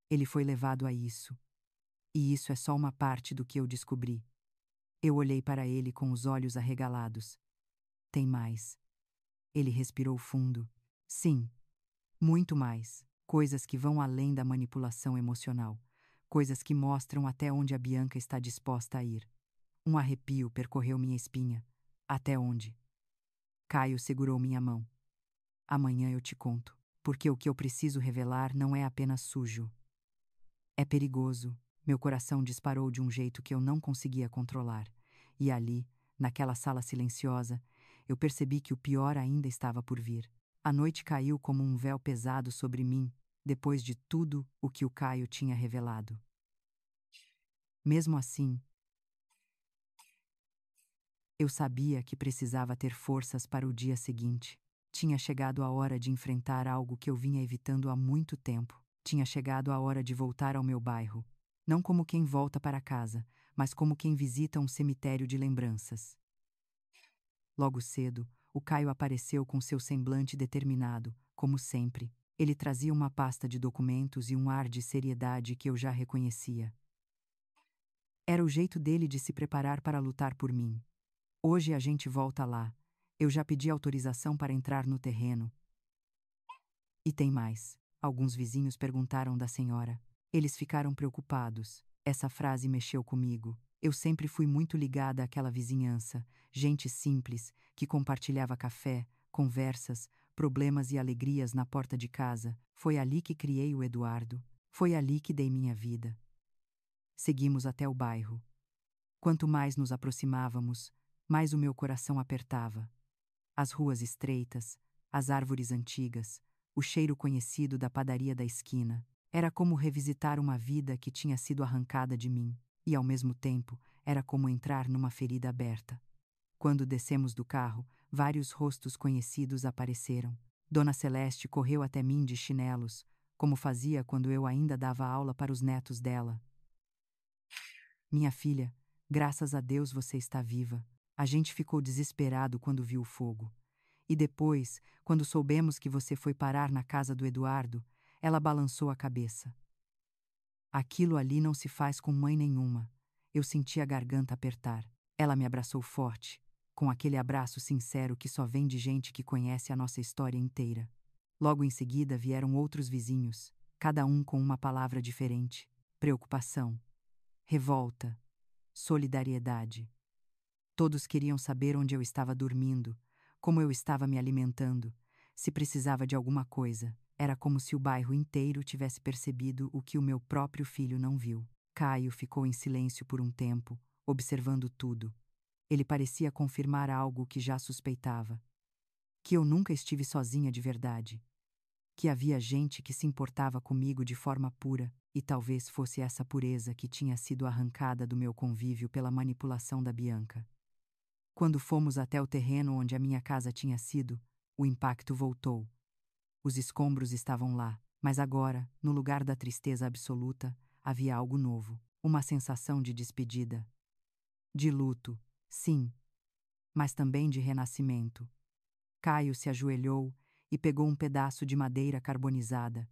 Ele foi levado a isso. E isso é só uma parte do que eu descobri. Eu olhei para ele com os olhos arregalados. Tem mais. Ele respirou fundo. Sim, muito mais. Coisas que vão além da manipulação emocional. Coisas que mostram até onde a Bianca está disposta a ir. Um arrepio percorreu minha espinha. Até onde? Caio segurou minha mão. Amanhã eu te conto, porque o que eu preciso revelar não é apenas sujo. É perigoso. Meu coração disparou de um jeito que eu não conseguia controlar. E ali, naquela sala silenciosa, eu percebi que o pior ainda estava por vir. A noite caiu como um véu pesado sobre mim, depois de tudo o que o Caio tinha revelado. Mesmo assim, eu sabia que precisava ter forças para o dia seguinte. Tinha chegado a hora de enfrentar algo que eu vinha evitando há muito tempo. Tinha chegado a hora de voltar ao meu bairro. Não como quem volta para casa, mas como quem visita um cemitério de lembranças. Logo cedo, o Caio apareceu com seu semblante determinado, como sempre. Ele trazia uma pasta de documentos e um ar de seriedade que eu já reconhecia. Era o jeito dele de se preparar para lutar por mim. Hoje a gente volta lá. Eu já pedi autorização para entrar no terreno. E tem mais. Alguns vizinhos perguntaram da senhora. Eles ficaram preocupados. Essa frase mexeu comigo. Eu sempre fui muito ligada àquela vizinhança, gente simples, que compartilhava café, conversas, problemas e alegrias na porta de casa. Foi ali que criei o Eduardo. Foi ali que dei minha vida. Seguimos até o bairro. Quanto mais nos aproximávamos, mais o meu coração apertava. As ruas estreitas, as árvores antigas, o cheiro conhecido da padaria da esquina. Era como revisitar uma vida que tinha sido arrancada de mim, e ao mesmo tempo era como entrar numa ferida aberta. Quando descemos do carro, vários rostos conhecidos apareceram. Dona Celeste correu até mim de chinelos, como fazia quando eu ainda dava aula para os netos dela. Minha filha, graças a Deus você está viva. A gente ficou desesperado quando viu o fogo. E depois, quando soubemos que você foi parar na casa do Eduardo, ela balançou a cabeça. Aquilo ali não se faz com mãe nenhuma. Eu senti a garganta apertar. Ela me abraçou forte, com aquele abraço sincero que só vem de gente que conhece a nossa história inteira. Logo em seguida vieram outros vizinhos, cada um com uma palavra diferente: preocupação, revolta, solidariedade. Todos queriam saber onde eu estava dormindo, como eu estava me alimentando, se precisava de alguma coisa. Era como se o bairro inteiro tivesse percebido o que o meu próprio filho não viu. Caio ficou em silêncio por um tempo, observando tudo. Ele parecia confirmar algo que já suspeitava. Que eu nunca estive sozinha de verdade. Que havia gente que se importava comigo de forma pura, e talvez fosse essa pureza que tinha sido arrancada do meu convívio pela manipulação da Bianca. Quando fomos até o terreno onde a minha casa tinha sido, o impacto voltou. Os escombros estavam lá, mas agora, no lugar da tristeza absoluta, havia algo novo, uma sensação de despedida. De luto, sim, mas também de renascimento. Caio se ajoelhou e pegou um pedaço de madeira carbonizada.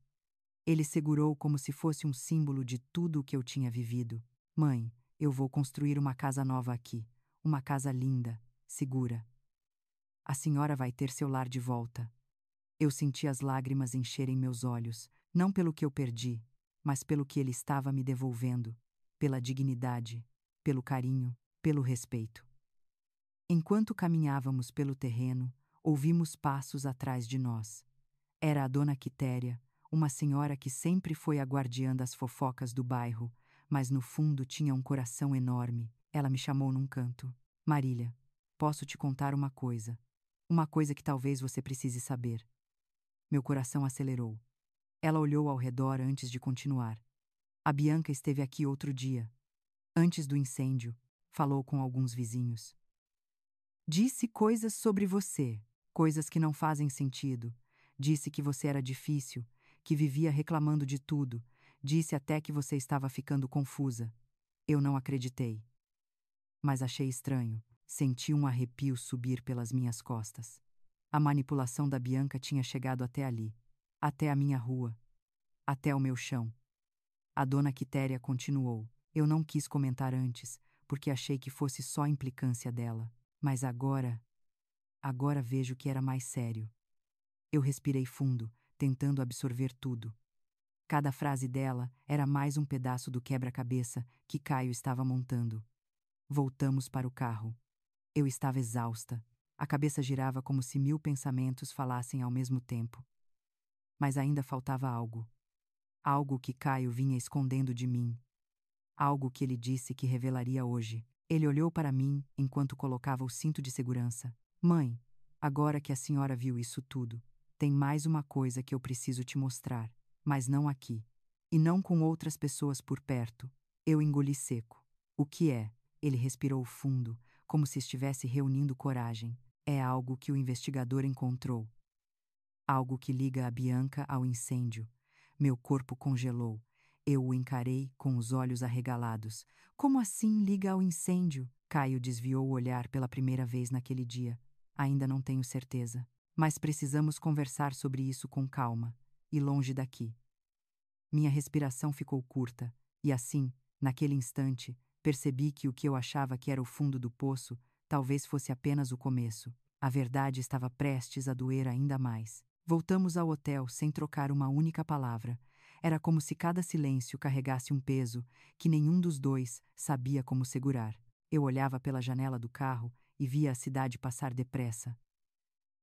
Ele segurou como se fosse um símbolo de tudo o que eu tinha vivido. Mãe, eu vou construir uma casa nova aqui, uma casa linda, segura. A senhora vai ter seu lar de volta. Eu senti as lágrimas encherem meus olhos, não pelo que eu perdi, mas pelo que ele estava me devolvendo, pela dignidade, pelo carinho, pelo respeito. Enquanto caminhávamos pelo terreno, ouvimos passos atrás de nós. Era a dona Quitéria, uma senhora que sempre foi a guardiã das fofocas do bairro, mas no fundo tinha um coração enorme. Ela me chamou num canto. Marília, posso te contar uma coisa. Uma coisa que talvez você precise saber. Meu coração acelerou. Ela olhou ao redor antes de continuar. A Bianca esteve aqui outro dia. Antes do incêndio, falou com alguns vizinhos. Disse coisas sobre você, coisas que não fazem sentido. Disse que você era difícil, que vivia reclamando de tudo, disse até que você estava ficando confusa. Eu não acreditei. Mas achei estranho, senti um arrepio subir pelas minhas costas. A manipulação da Bianca tinha chegado até ali, até a minha rua, até o meu chão. A dona Quitéria continuou. Eu não quis comentar antes, porque achei que fosse só implicância dela. Mas agora vejo que era mais sério. Eu respirei fundo, tentando absorver tudo. Cada frase dela era mais um pedaço do quebra-cabeça que Caio estava montando. Voltamos para o carro. Eu estava exausta. A cabeça girava como se 1000 pensamentos falassem ao mesmo tempo. Mas ainda faltava algo. Algo que Caio vinha escondendo de mim. Algo que ele disse que revelaria hoje. Ele olhou para mim enquanto colocava o cinto de segurança. Mãe, agora que a senhora viu isso tudo, tem mais uma coisa que eu preciso te mostrar, mas não aqui. E não com outras pessoas por perto. Eu engoli seco. O que é? Ele respirou fundo, como se estivesse reunindo coragem. É algo que o investigador encontrou. Algo que liga a Bianca ao incêndio. Meu corpo congelou. Eu o encarei com os olhos arregalados. Como assim liga ao incêndio? Caio desviou o olhar pela primeira vez naquele dia. Ainda não tenho certeza. Mas precisamos conversar sobre isso com calma. E longe daqui. Minha respiração ficou curta. E assim, naquele instante, percebi que o que eu achava que era o fundo do poço, talvez fosse apenas o começo. A verdade estava prestes a doer ainda mais. Voltamos ao hotel sem trocar uma única palavra. Era como se cada silêncio carregasse um peso que nenhum dos dois sabia como segurar. Eu olhava pela janela do carro e via a cidade passar depressa.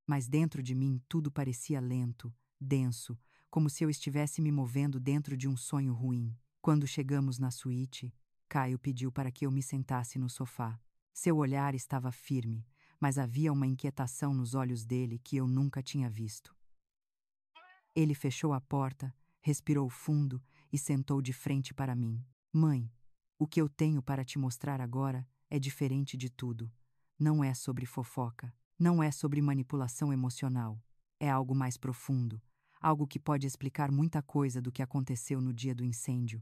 Mas dentro de mim tudo parecia lento, denso, como se eu estivesse me movendo dentro de um sonho ruim. Quando chegamos na suíte, Caio pediu para que eu me sentasse no sofá. Seu olhar estava firme, mas havia uma inquietação nos olhos dele que eu nunca tinha visto. Ele fechou a porta, respirou fundo e sentou de frente para mim. Mãe, o que eu tenho para te mostrar agora é diferente de tudo. Não é sobre fofoca, não é sobre manipulação emocional. É algo mais profundo, algo que pode explicar muita coisa do que aconteceu no dia do incêndio.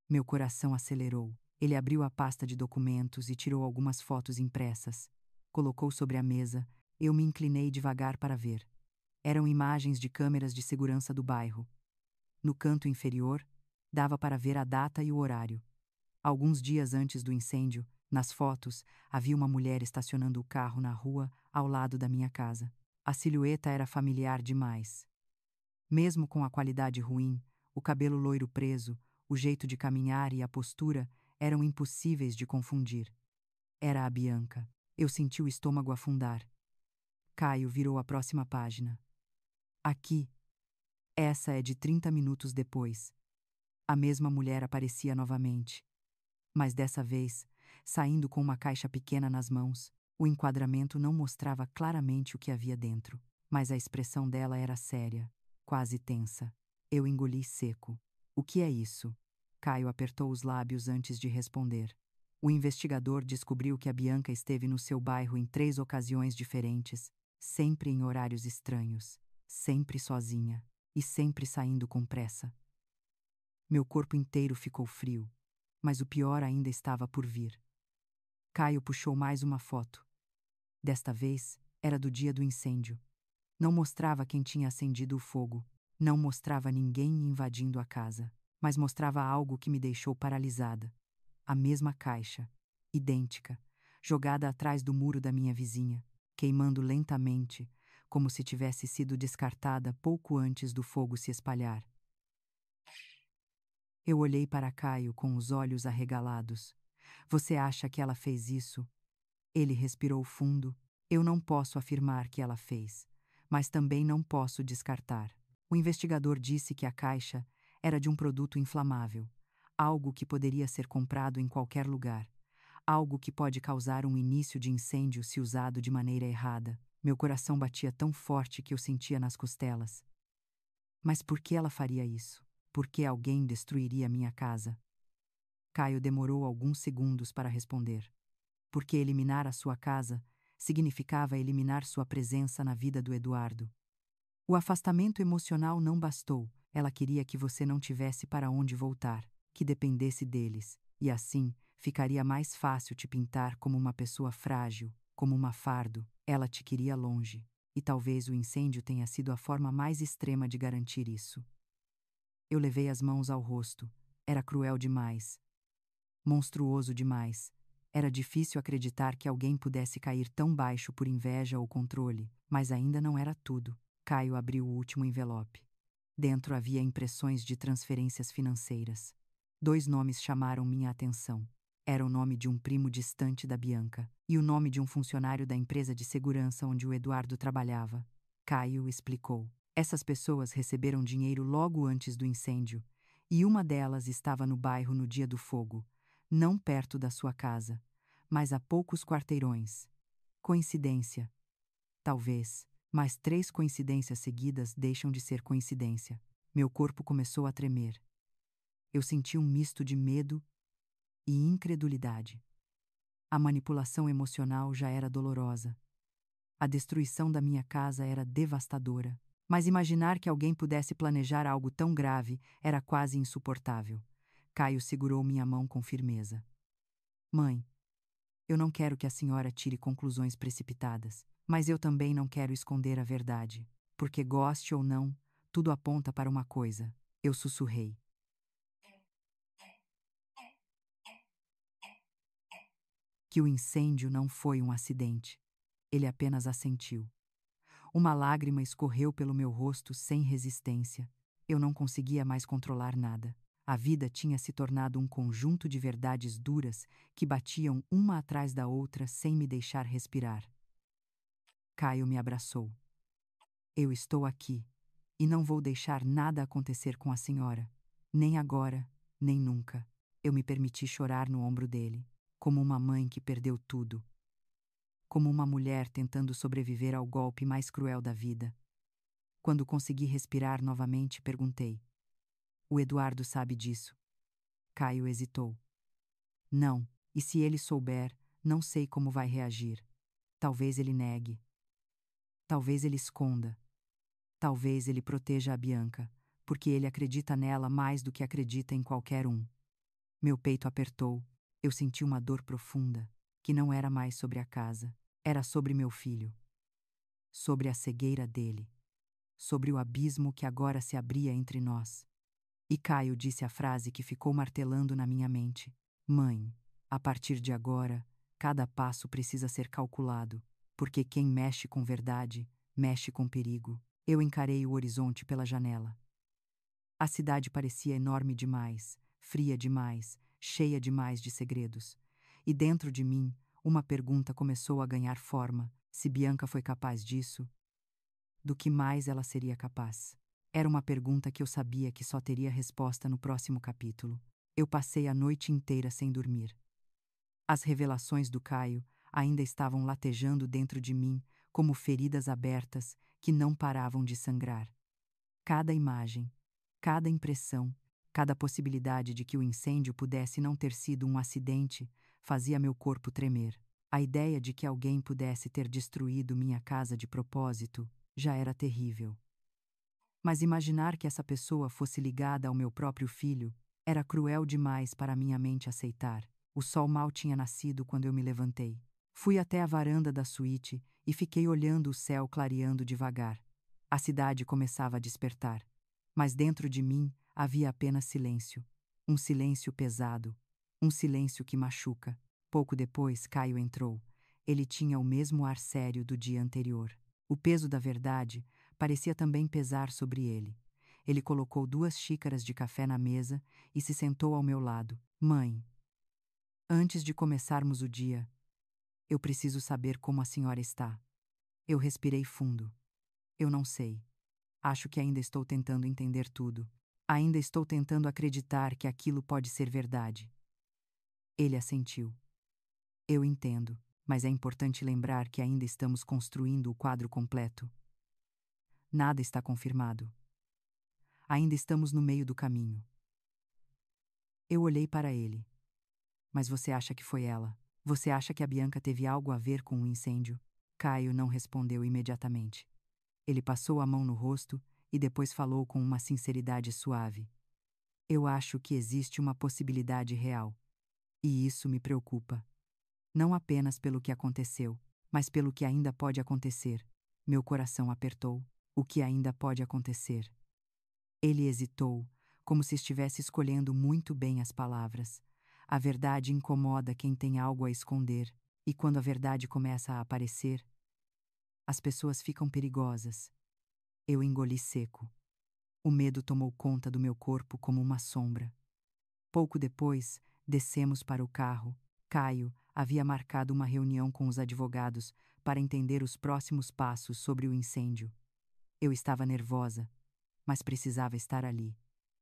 Meu coração acelerou. Ele abriu a pasta de documentos e tirou algumas fotos impressas. Colocou sobre a mesa. Eu me inclinei devagar para ver. Eram imagens de câmeras de segurança do bairro. No canto inferior, dava para ver a data e o horário. Alguns dias antes do incêndio, nas fotos, havia uma mulher estacionando o carro na rua ao lado da minha casa. A silhueta era familiar demais. Mesmo com a qualidade ruim, o cabelo loiro preso, o jeito de caminhar e a postura eram impossíveis de confundir. Era a Bianca. Eu senti o estômago afundar. Caio virou a próxima página. Aqui. Essa é de 30 minutos depois. A mesma mulher aparecia novamente. Mas dessa vez, saindo com uma caixa pequena nas mãos, o enquadramento não mostrava claramente o que havia dentro. Mas a expressão dela era séria, quase tensa. Eu engoli seco. O que é isso? Caio apertou os lábios antes de responder. O investigador descobriu que a Bianca esteve no seu bairro em 3 ocasiões diferentes, sempre em horários estranhos, sempre sozinha e sempre saindo com pressa. Meu corpo inteiro ficou frio, mas o pior ainda estava por vir. Caio puxou mais uma foto. Desta vez, era do dia do incêndio. Não mostrava quem tinha acendido o fogo, não mostrava ninguém invadindo a casa, mas mostrava algo que me deixou paralisada. A mesma caixa, idêntica, jogada atrás do muro da minha vizinha, queimando lentamente, como se tivesse sido descartada pouco antes do fogo se espalhar. Eu olhei para Caio com os olhos arregalados. Você acha que ela fez isso? Ele respirou fundo. Eu não posso afirmar que ela fez, mas também não posso descartar. O investigador disse que a caixa era de um produto inflamável, algo que poderia ser comprado em qualquer lugar, algo que pode causar um início de incêndio se usado de maneira errada. Meu coração batia tão forte que eu sentia nas costelas. Mas por que ela faria isso? Por que alguém destruiria minha casa? Caio demorou alguns segundos para responder. Porque eliminar a sua casa significava eliminar sua presença na vida do Eduardo. O afastamento emocional não bastou, ela queria que você não tivesse para onde voltar, que dependesse deles, e assim, ficaria mais fácil te pintar como uma pessoa frágil, como uma fardo. Ela te queria longe, e talvez o incêndio tenha sido a forma mais extrema de garantir isso. Eu levei as mãos ao rosto. Era cruel demais. Monstruoso demais. Era difícil acreditar que alguém pudesse cair tão baixo por inveja ou controle, mas ainda não era tudo. Caio abriu o último envelope. Dentro havia impressões de transferências financeiras. 2 nomes chamaram minha atenção. Era o nome de um primo distante da Bianca e o nome de um funcionário da empresa de segurança onde o Eduardo trabalhava. Caio explicou. Essas pessoas receberam dinheiro logo antes do incêndio, e uma delas estava no bairro no dia do fogo, não perto da sua casa, mas a poucos quarteirões. Coincidência? Talvez, mas 3 coincidências seguidas deixam de ser coincidência. Meu corpo começou a tremer. Eu senti um misto de medo e incredulidade. A manipulação emocional já era dolorosa. A destruição da minha casa era devastadora. Mas imaginar que alguém pudesse planejar algo tão grave era quase insuportável. Caio segurou minha mão com firmeza. Mãe, eu não quero que a senhora tire conclusões precipitadas, mas eu também não quero esconder a verdade. Porque goste ou não, tudo aponta para uma coisa. Eu sussurrei. Que o incêndio não foi um acidente. Ele apenas assentiu. Uma lágrima escorreu pelo meu rosto sem resistência. Eu não conseguia mais controlar nada. A vida tinha se tornado um conjunto de verdades duras que batiam uma atrás da outra sem me deixar respirar. Caio me abraçou. Eu estou aqui, e não vou deixar nada acontecer com a senhora. Nem agora, nem nunca. Eu me permiti chorar no ombro dele, como uma mãe que perdeu tudo. Como uma mulher tentando sobreviver ao golpe mais cruel da vida. Quando consegui respirar novamente, perguntei. O Eduardo sabe disso. Caio hesitou. Não, e se ele souber, não sei como vai reagir. Talvez ele negue. Talvez ele esconda. Talvez ele proteja a Bianca, porque ele acredita nela mais do que acredita em qualquer um. Meu peito apertou. Eu senti uma dor profunda, que não era mais sobre a casa. Era sobre meu filho. Sobre a cegueira dele. Sobre o abismo que agora se abria entre nós. E Caio disse a frase que ficou martelando na minha mente. Mãe, a partir de agora, cada passo precisa ser calculado, porque quem mexe com verdade, mexe com perigo. Eu encarei o horizonte pela janela. A cidade parecia enorme demais, fria demais, cheia demais de segredos. E dentro de mim, uma pergunta começou a ganhar forma. Se Bianca foi capaz disso, do que mais ela seria capaz? Era uma pergunta que eu sabia que só teria resposta no próximo capítulo. Eu passei a noite inteira sem dormir. As revelações do Caio ainda estavam latejando dentro de mim, como feridas abertas que não paravam de sangrar. Cada imagem, cada impressão, cada possibilidade de que o incêndio pudesse não ter sido um acidente fazia meu corpo tremer. A ideia de que alguém pudesse ter destruído minha casa de propósito já era terrível. Mas imaginar que essa pessoa fosse ligada ao meu próprio filho era cruel demais para minha mente aceitar. O sol mal tinha nascido quando eu me levantei. Fui até a varanda da suíte e fiquei olhando o céu clareando devagar. A cidade começava a despertar. Mas dentro de mim havia apenas silêncio. Um silêncio pesado. Um silêncio que machuca. Pouco depois, Caio entrou. Ele tinha o mesmo ar sério do dia anterior. O peso da verdade parecia também pesar sobre ele. Ele colocou 2 xícaras de café na mesa e se sentou ao meu lado. Mãe, antes de começarmos o dia, eu preciso saber como a senhora está. Eu respirei fundo. Eu não sei. Acho que ainda estou tentando entender tudo. Ainda estou tentando acreditar que aquilo pode ser verdade. Ele assentiu. Eu entendo, mas é importante lembrar que ainda estamos construindo o quadro completo. Nada está confirmado. Ainda estamos no meio do caminho. Eu olhei para ele. Mas você acha que foi ela? Você acha que a Bianca teve algo a ver com o incêndio? Caio não respondeu imediatamente. Ele passou a mão no rosto e depois falou com uma sinceridade suave. Eu acho que existe uma possibilidade real. E isso me preocupa. Não apenas pelo que aconteceu, mas pelo que ainda pode acontecer. Meu coração apertou. O que ainda pode acontecer? Ele hesitou, como se estivesse escolhendo muito bem as palavras. A verdade incomoda quem tem algo a esconder, e quando a verdade começa a aparecer, as pessoas ficam perigosas. Eu engoli seco. O medo tomou conta do meu corpo como uma sombra. Pouco depois, descemos para o carro. Caio havia marcado uma reunião com os advogados para entender os próximos passos sobre o incêndio. Eu estava nervosa, mas precisava estar ali.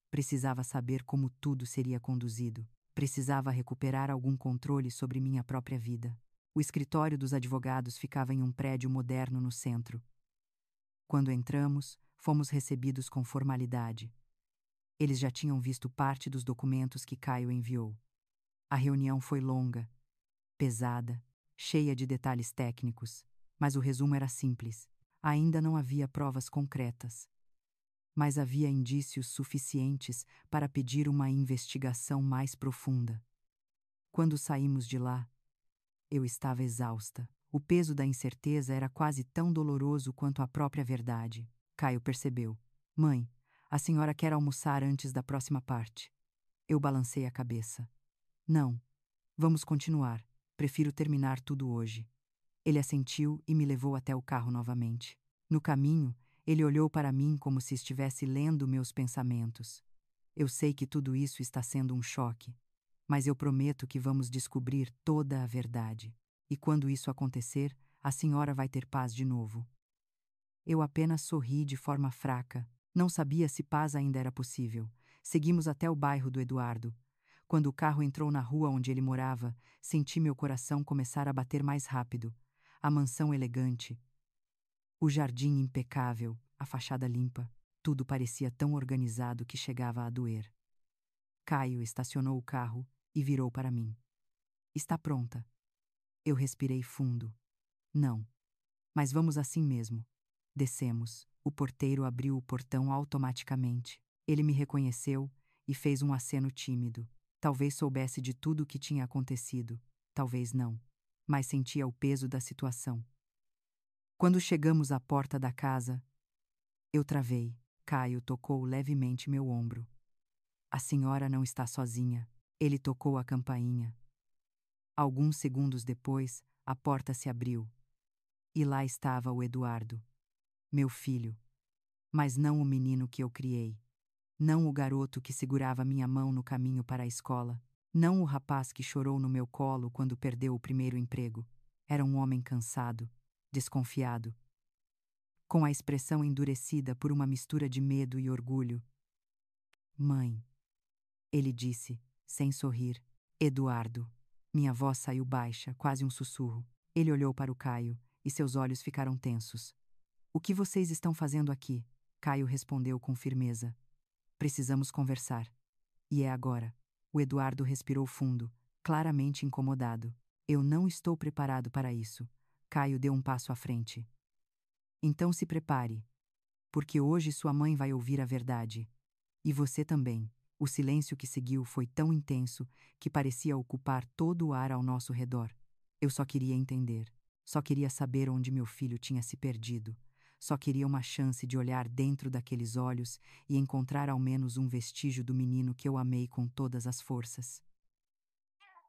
Precisava saber como tudo seria conduzido. Precisava recuperar algum controle sobre minha própria vida. O escritório dos advogados ficava em um prédio moderno no centro. Quando entramos, fomos recebidos com formalidade. Eles já tinham visto parte dos documentos que Caio enviou. A reunião foi longa, pesada, cheia de detalhes técnicos, mas o resumo era simples. Ainda não havia provas concretas, mas havia indícios suficientes para pedir uma investigação mais profunda. Quando saímos de lá, eu estava exausta. O peso da incerteza era quase tão doloroso quanto a própria verdade. Caio percebeu. Mãe, a senhora quer almoçar antes da próxima parte. Eu balancei a cabeça. Não. Vamos continuar. Prefiro terminar tudo hoje. Ele assentiu e me levou até o carro novamente. No caminho, ele olhou para mim como se estivesse lendo meus pensamentos. Eu sei que tudo isso está sendo um choque, mas eu prometo que vamos descobrir toda a verdade. E quando isso acontecer, a senhora vai ter paz de novo. Eu apenas sorri de forma fraca. Não sabia se paz ainda era possível. Seguimos até o bairro do Eduardo. Quando o carro entrou na rua onde ele morava, senti meu coração começar a bater mais rápido. A mansão elegante, o jardim impecável, a fachada limpa, tudo parecia tão organizado que chegava a doer. Caio estacionou o carro e virou para mim. Está pronta. Eu respirei fundo. Não. Mas vamos assim mesmo. Descemos. O porteiro abriu o portão automaticamente. Ele me reconheceu e fez um aceno tímido. Talvez soubesse de tudo o que tinha acontecido. Talvez não. Mas sentia o peso da situação. Quando chegamos à porta da casa, eu travei. Caio tocou levemente meu ombro. A senhora não está sozinha. Ele tocou a campainha. Alguns segundos depois, a porta se abriu. E lá estava o Eduardo, meu filho. Mas não o menino que eu criei. Não o garoto que segurava minha mão no caminho para a escola. Não o rapaz que chorou no meu colo quando perdeu o primeiro emprego. Era um homem cansado, desconfiado, com a expressão endurecida por uma mistura de medo e orgulho. Mãe, ele disse, sem sorrir. Eduardo. Minha voz saiu baixa, quase um sussurro. Ele olhou para o Caio, e seus olhos ficaram tensos. O que vocês estão fazendo aqui? Caio respondeu com firmeza. Precisamos conversar. E é agora. O Eduardo respirou fundo, claramente incomodado. Eu não estou preparado para isso. Caio deu um passo à frente. Então se prepare, porque hoje sua mãe vai ouvir a verdade. E você também. O silêncio que seguiu foi tão intenso que parecia ocupar todo o ar ao nosso redor. Eu só queria entender. Só queria saber onde meu filho tinha se perdido. Só queria uma chance de olhar dentro daqueles olhos e encontrar ao menos um vestígio do menino que eu amei com todas as forças.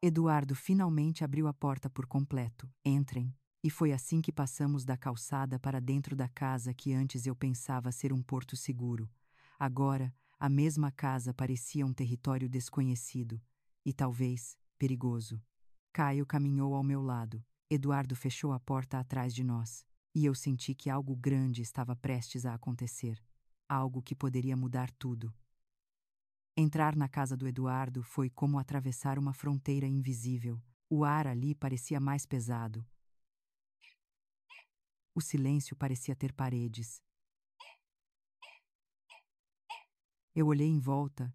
Eduardo finalmente abriu a porta por completo. Entrem. E foi assim que passamos da calçada para dentro da casa que antes eu pensava ser um porto seguro. Agora, a mesma casa parecia um território desconhecido e, talvez, perigoso. Caio caminhou ao meu lado. Eduardo fechou a porta atrás de nós. E eu senti que algo grande estava prestes a acontecer. Algo que poderia mudar tudo. Entrar na casa do Eduardo foi como atravessar uma fronteira invisível. O ar ali parecia mais pesado. O silêncio parecia ter paredes. Eu olhei em volta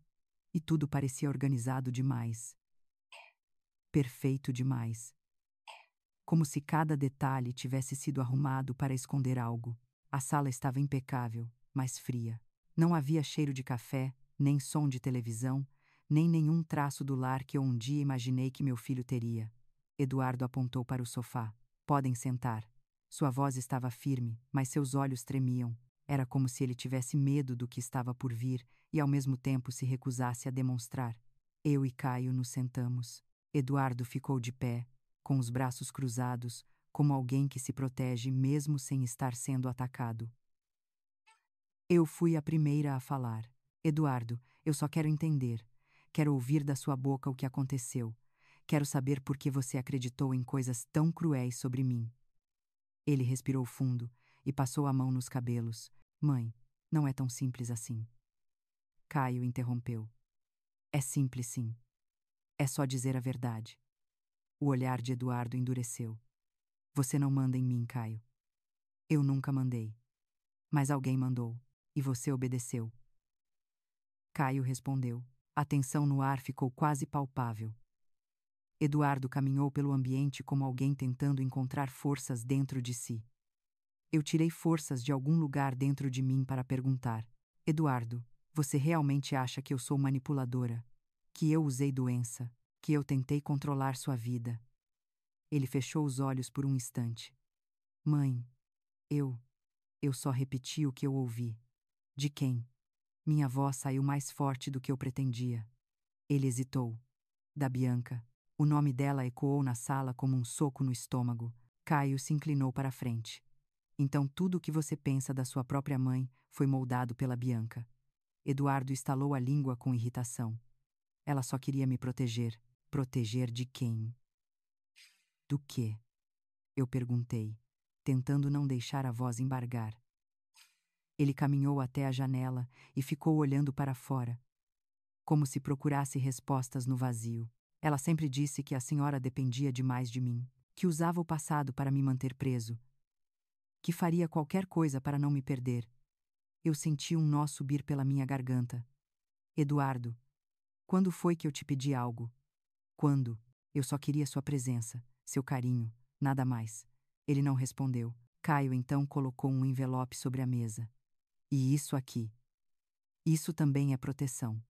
e tudo parecia organizado demais. Perfeito demais. Como se cada detalhe tivesse sido arrumado para esconder algo. A sala estava impecável, mas fria. Não havia cheiro de café, nem som de televisão, nem nenhum traço do lar que eu um dia imaginei que meu filho teria. Eduardo apontou para o sofá. Podem sentar. Sua voz estava firme, mas seus olhos tremiam. Era como se ele tivesse medo do que estava por vir e ao mesmo tempo se recusasse a demonstrar. Eu e Caio nos sentamos. Eduardo ficou de pé, com os braços cruzados, como alguém que se protege mesmo sem estar sendo atacado. Eu fui a primeira a falar. Eduardo, eu só quero entender. Quero ouvir da sua boca o que aconteceu. Quero saber por que você acreditou em coisas tão cruéis sobre mim. Ele respirou fundo e passou a mão nos cabelos. Mãe, não é tão simples assim. Caio interrompeu. É simples, sim. É só dizer a verdade. O olhar de Eduardo endureceu. Você não manda em mim, Caio. Eu nunca mandei. Mas alguém mandou, e você obedeceu. Caio respondeu. A tensão no ar ficou quase palpável. Eduardo caminhou pelo ambiente como alguém tentando encontrar forças dentro de si. Eu tirei forças de algum lugar dentro de mim para perguntar: Eduardo, você realmente acha que eu sou manipuladora? Que eu usei doença? Que eu tentei controlar sua vida? Ele fechou os olhos por um instante. Mãe, eu só repeti o que eu ouvi. De quem? Minha voz saiu mais forte do que eu pretendia. Ele hesitou. Da Bianca. O nome dela ecoou na sala como um soco no estômago. Caio se inclinou para a frente. Então tudo o que você pensa da sua própria mãe foi moldado pela Bianca. Eduardo estalou a língua com irritação. Ela só queria me proteger. Proteger de quem? Do quê? Eu perguntei, tentando não deixar a voz embargar. Ele caminhou até a janela e ficou olhando para fora, como se procurasse respostas no vazio. Ela sempre disse que a senhora dependia demais de mim, que usava o passado para me manter preso, que faria qualquer coisa para não me perder. Eu senti um nó subir pela minha garganta. Eduardo, quando foi que eu te pedi algo? Quando? Eu só queria sua presença, seu carinho, nada mais. Ele não respondeu. Caio então colocou um envelope sobre a mesa. E isso aqui? Isso também é proteção?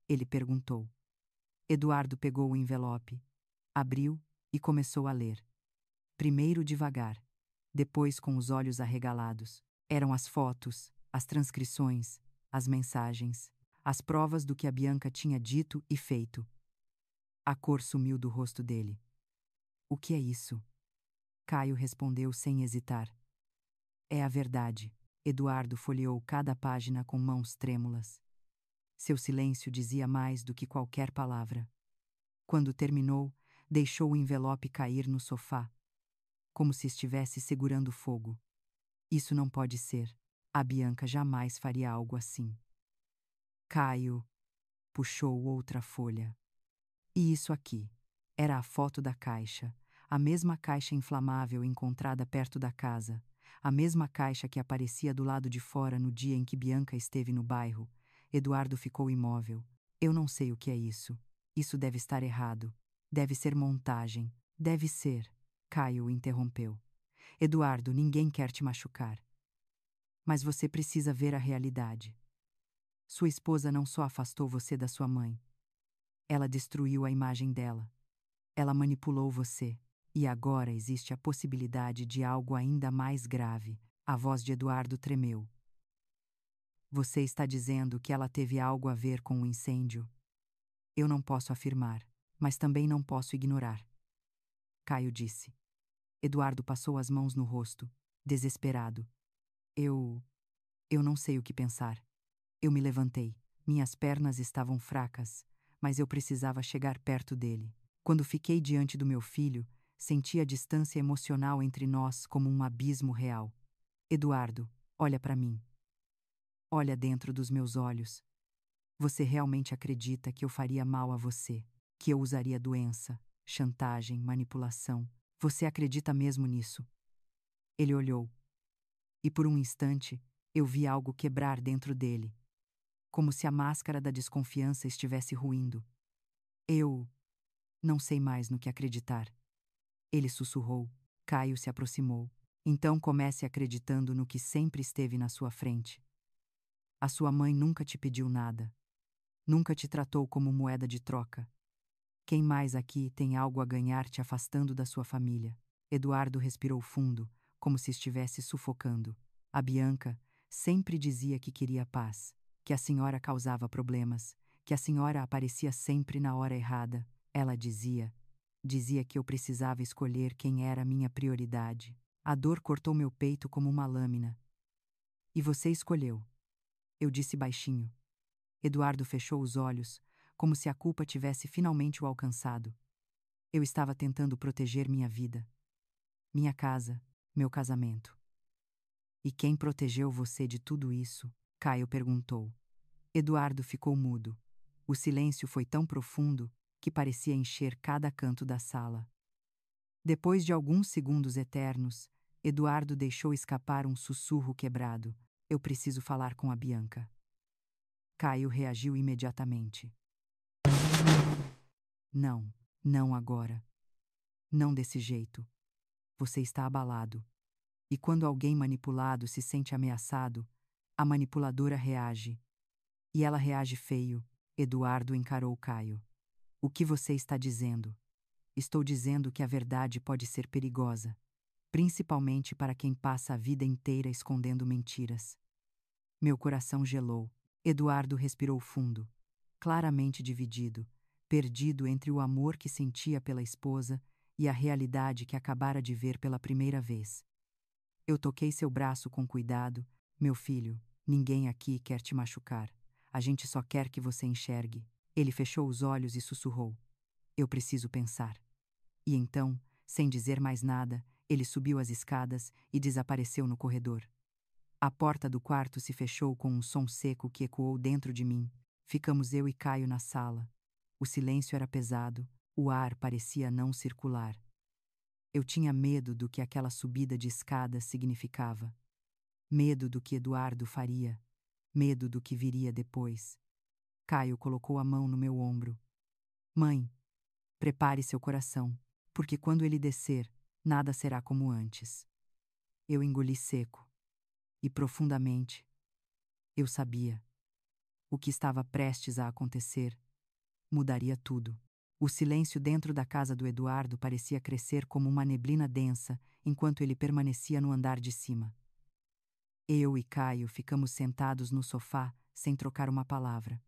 Ele perguntou. Eduardo pegou o envelope, abriu e começou a ler. Primeiro devagar, depois com os olhos arregalados. Eram as fotos, as transcrições, as mensagens, as provas do que a Bianca tinha dito e feito. A cor sumiu do rosto dele. O que é isso? Caio respondeu sem hesitar. É a verdade. Eduardo folheou cada página com mãos trêmulas. Seu silêncio dizia mais do que qualquer palavra. Quando terminou, deixou o envelope cair no sofá, como se estivesse segurando fogo. Isso não pode ser. A Bianca jamais faria algo assim. Caio puxou outra folha. E isso aqui? Era a foto da caixa, a mesma caixa inflamável encontrada perto da casa, a mesma caixa que aparecia do lado de fora no dia em que Bianca esteve no bairro. Eduardo ficou imóvel. Eu não sei o que é isso. Isso deve estar errado. Deve ser montagem. Deve ser. Caio o interrompeu. Eduardo, ninguém quer te machucar. Mas você precisa ver a realidade. Sua esposa não só afastou você da sua mãe. Ela destruiu a imagem dela. Ela manipulou você. E agora existe a possibilidade de algo ainda mais grave. A voz de Eduardo tremeu. Você está dizendo que ela teve algo a ver com o incêndio? Eu não posso afirmar, mas também não posso ignorar. Caio disse. Eduardo passou as mãos no rosto, desesperado. Eu não sei o que pensar. Eu me levantei. Minhas pernas estavam fracas, mas eu precisava chegar perto dele. Quando fiquei diante do meu filho, senti a distância emocional entre nós como um abismo real. Eduardo, olha para mim. Olha dentro dos meus olhos. Você realmente acredita que eu faria mal a você? Que eu usaria doença, chantagem, manipulação? Você acredita mesmo nisso? Ele olhou. E por um instante, eu vi algo quebrar dentro dele. Como se a máscara da desconfiança estivesse ruindo. Eu não sei mais no que acreditar. Ele sussurrou. Caio se aproximou. Então comece acreditando no que sempre esteve na sua frente. A sua mãe nunca te pediu nada. Nunca te tratou como moeda de troca. Quem mais aqui tem algo a ganhar te afastando da sua família? Eduardo respirou fundo, como se estivesse sufocando. A Bianca sempre dizia que queria paz, que a senhora causava problemas, que a senhora aparecia sempre na hora errada. Ela dizia que eu precisava escolher quem era minha prioridade. A dor cortou meu peito como uma lâmina. E você escolheu. Eu disse baixinho. Eduardo fechou os olhos, como se a culpa tivesse finalmente o alcançado. Eu estava tentando proteger minha vida, minha casa, meu casamento. E quem protegeu você de tudo isso? Caio perguntou. Eduardo ficou mudo. O silêncio foi tão profundo que parecia encher cada canto da sala. Depois de alguns segundos eternos, Eduardo deixou escapar um sussurro quebrado. Eu preciso falar com a Bianca. Caio reagiu imediatamente. Não, não agora. Não desse jeito. Você está abalado. E quando alguém manipulado se sente ameaçado, a manipuladora reage. E ela reage feio. Eduardo encarou Caio. O que você está dizendo? Estou dizendo que a verdade pode ser perigosa, principalmente para quem passa a vida inteira escondendo mentiras. Meu coração gelou. Eduardo respirou fundo, claramente dividido, perdido entre o amor que sentia pela esposa e a realidade que acabara de ver pela primeira vez. Eu toquei seu braço com cuidado. Meu filho, ninguém aqui quer te machucar. A gente só quer que você enxergue. Ele fechou os olhos e sussurrou. Eu preciso pensar. E então, sem dizer mais nada, ele subiu as escadas e desapareceu no corredor. A porta do quarto se fechou com um som seco que ecoou dentro de mim. Ficamos eu e Caio na sala. O silêncio era pesado, o ar parecia não circular. Eu tinha medo do que aquela subida de escadas significava. Medo do que Eduardo faria. Medo do que viria depois. Caio colocou a mão no meu ombro. Mãe, prepare seu coração, porque quando ele descer, nada será como antes. Eu engoli seco. E profundamente, eu sabia. O que estava prestes a acontecer mudaria tudo. O silêncio dentro da casa do Eduardo parecia crescer como uma neblina densa enquanto ele permanecia no andar de cima. Eu e Caio ficamos sentados no sofá sem trocar uma palavra.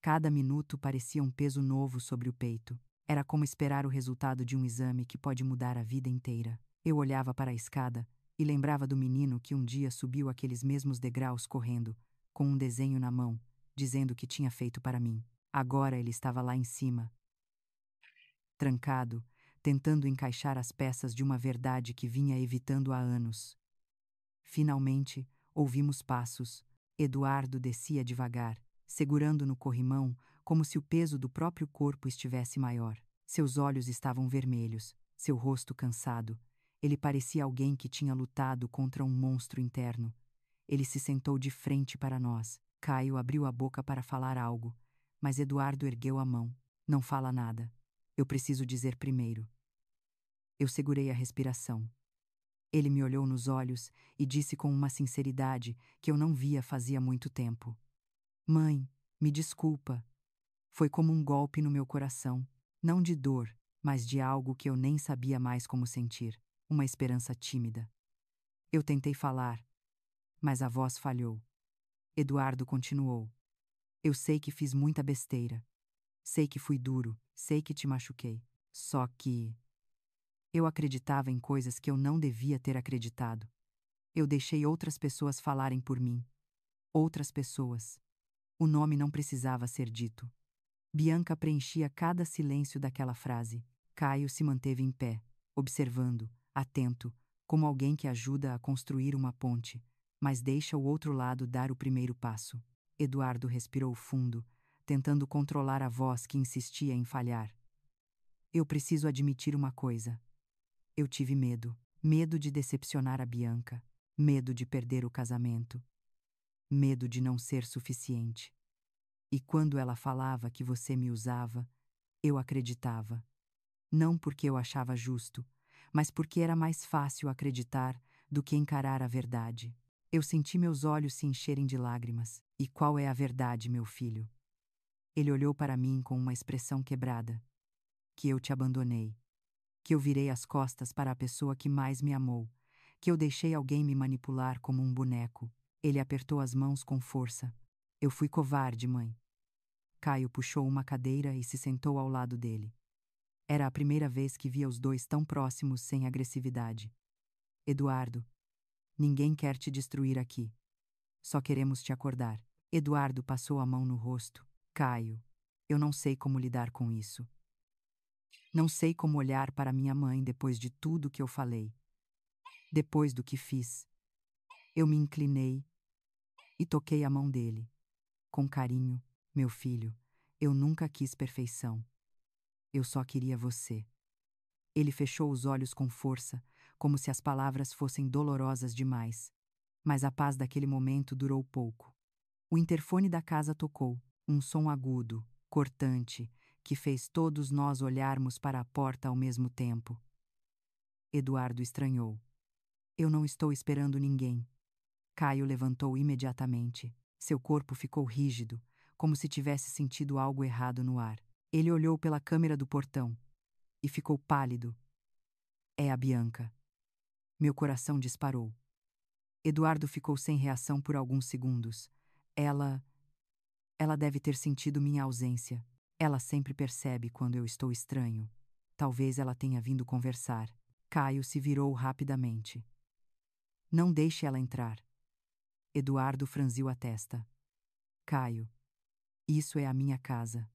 Cada minuto parecia um peso novo sobre o peito. Era como esperar o resultado de um exame que pode mudar a vida inteira. Eu olhava para a escada e lembrava do menino que um dia subiu aqueles mesmos degraus correndo, com um desenho na mão, dizendo que tinha feito para mim. Agora ele estava lá em cima, trancado, tentando encaixar as peças de uma verdade que vinha evitando há anos. Finalmente, ouvimos passos. Eduardo descia devagar, segurando no corrimão, como se o peso do próprio corpo estivesse maior. Seus olhos estavam vermelhos, seu rosto cansado. Ele parecia alguém que tinha lutado contra um monstro interno. Ele se sentou de frente para nós. Caio abriu a boca para falar algo, mas Eduardo ergueu a mão. Não fala nada. Eu preciso dizer primeiro. Eu segurei a respiração. Ele me olhou nos olhos e disse com uma sinceridade que eu não via fazia muito tempo. Mãe, me desculpa. Foi como um golpe no meu coração, não de dor, mas de algo que eu nem sabia mais como sentir, uma esperança tímida. Eu tentei falar, mas a voz falhou. Eduardo continuou. Eu sei que fiz muita besteira. Sei que fui duro, sei que te machuquei. Só que eu acreditava em coisas que eu não devia ter acreditado. Eu deixei outras pessoas falarem por mim. Outras pessoas. O nome não precisava ser dito. Bianca preenchia cada silêncio daquela frase. Caio se manteve em pé, observando, atento, como alguém que ajuda a construir uma ponte, mas deixa o outro lado dar o primeiro passo. Eduardo respirou fundo, tentando controlar a voz que insistia em falhar. Eu preciso admitir uma coisa. Eu tive medo. Medo de decepcionar a Bianca. Medo de perder o casamento. Medo de não ser suficiente. E quando ela falava que você me usava, eu acreditava. Não porque eu achava justo, mas porque era mais fácil acreditar do que encarar a verdade. Eu senti meus olhos se encherem de lágrimas. E qual é a verdade, meu filho? Ele olhou para mim com uma expressão quebrada. Que eu te abandonei. Que eu virei as costas para a pessoa que mais me amou. Que eu deixei alguém me manipular como um boneco. Ele apertou as mãos com força. Eu fui covarde, mãe. Caio puxou uma cadeira e se sentou ao lado dele. Era a primeira vez que via os dois tão próximos sem agressividade. Eduardo, ninguém quer te destruir aqui. Só queremos te acordar. Eduardo passou a mão no rosto. Caio, eu não sei como lidar com isso. Não sei como olhar para minha mãe depois de tudo que eu falei. Depois do que fiz. Eu me inclinei e toquei a mão dele. Com carinho, meu filho, eu nunca quis perfeição. Eu só queria você. Ele fechou os olhos com força, como se as palavras fossem dolorosas demais. Mas a paz daquele momento durou pouco. O interfone da casa tocou, um som agudo, cortante, que fez todos nós olharmos para a porta ao mesmo tempo. Eduardo estranhou. Eu não estou esperando ninguém. Caio levantou imediatamente. Seu corpo ficou rígido, como se tivesse sentido algo errado no ar. Ele olhou pela câmera do portão e ficou pálido. É a Bianca. Meu coração disparou. Eduardo ficou sem reação por alguns segundos. Ela deve ter sentido minha ausência. Ela sempre percebe quando eu estou estranho. Talvez ela tenha vindo conversar. Caio se virou rapidamente. Não deixe ela entrar. Eduardo franziu a testa. Caio, isso é a minha casa.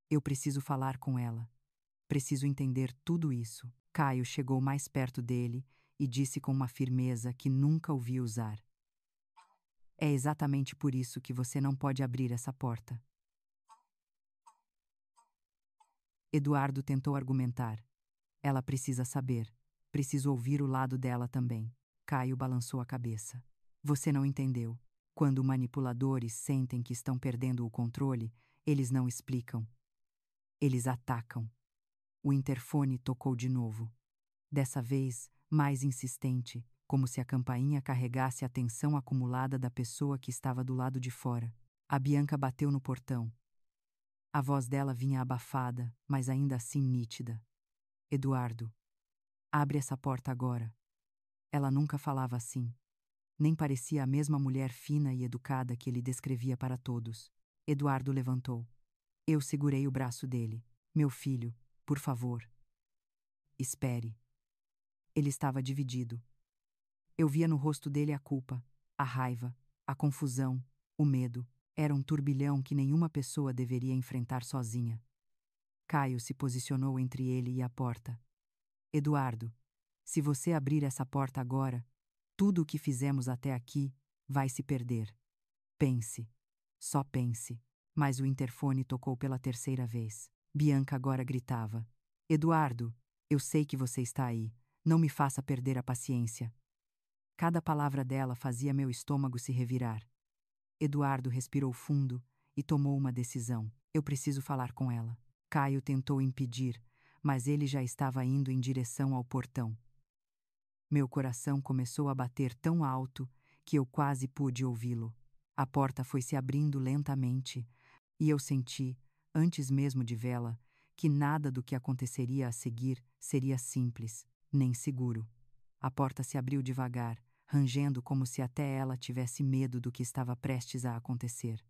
Eu preciso falar com ela. Preciso entender tudo isso. Caio chegou mais perto dele e disse com uma firmeza que nunca ouvi usar. É exatamente por isso que você não pode abrir essa porta. Eduardo tentou argumentar. Ela precisa saber. Preciso ouvir o lado dela também. Caio balançou a cabeça. Você não entendeu. Quando manipuladores sentem que estão perdendo o controle, eles não explicam. Eles atacam. O interfone tocou de novo. Dessa vez, mais insistente, como se a campainha carregasse a tensão acumulada da pessoa que estava do lado de fora. A Bianca bateu no portão. A voz dela vinha abafada, mas ainda assim nítida. Eduardo, abre essa porta agora. Ela nunca falava assim. Nem parecia a mesma mulher fina e educada que ele descrevia para todos. Eduardo levantou. Eu segurei o braço dele. Meu filho, por favor. Espere. Ele estava dividido. Eu via no rosto dele a culpa, a raiva, a confusão, o medo. Era um turbilhão que nenhuma pessoa deveria enfrentar sozinha. Caio se posicionou entre ele e a porta. Eduardo, se você abrir essa porta agora, tudo o que fizemos até aqui vai se perder. Pense. Só pense. Mas o interfone tocou pela terceira vez. Bianca agora gritava. Eduardo, eu sei que você está aí. Não me faça perder a paciência. Cada palavra dela fazia meu estômago se revirar. Eduardo respirou fundo e tomou uma decisão. Eu preciso falar com ela. Caio tentou impedir, mas ele já estava indo em direção ao portão. Meu coração começou a bater tão alto que eu quase pude ouvi-lo. A porta foi se abrindo lentamente e eu senti, antes mesmo de vê-la, que nada do que aconteceria a seguir seria simples, nem seguro. A porta se abriu devagar, rangendo como se até ela tivesse medo do que estava prestes a acontecer.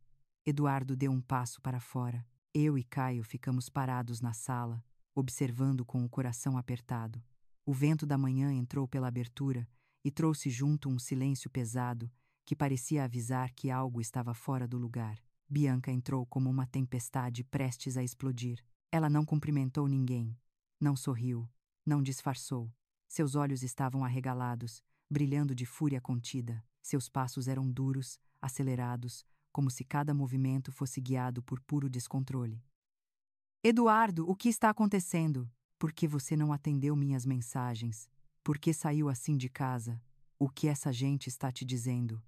Eduardo deu um passo para fora. Eu e Caio ficamos parados na sala, observando com o coração apertado. O vento da manhã entrou pela abertura e trouxe junto um silêncio pesado que parecia avisar que algo estava fora do lugar. Bianca entrou como uma tempestade prestes a explodir. Ela não cumprimentou ninguém, não sorriu, não disfarçou. Seus olhos estavam arregalados, brilhando de fúria contida. Seus passos eram duros, acelerados, como se cada movimento fosse guiado por puro descontrole. Eduardo, o que está acontecendo? Por que você não atendeu minhas mensagens? Por que saiu assim de casa? O que essa gente está te dizendo?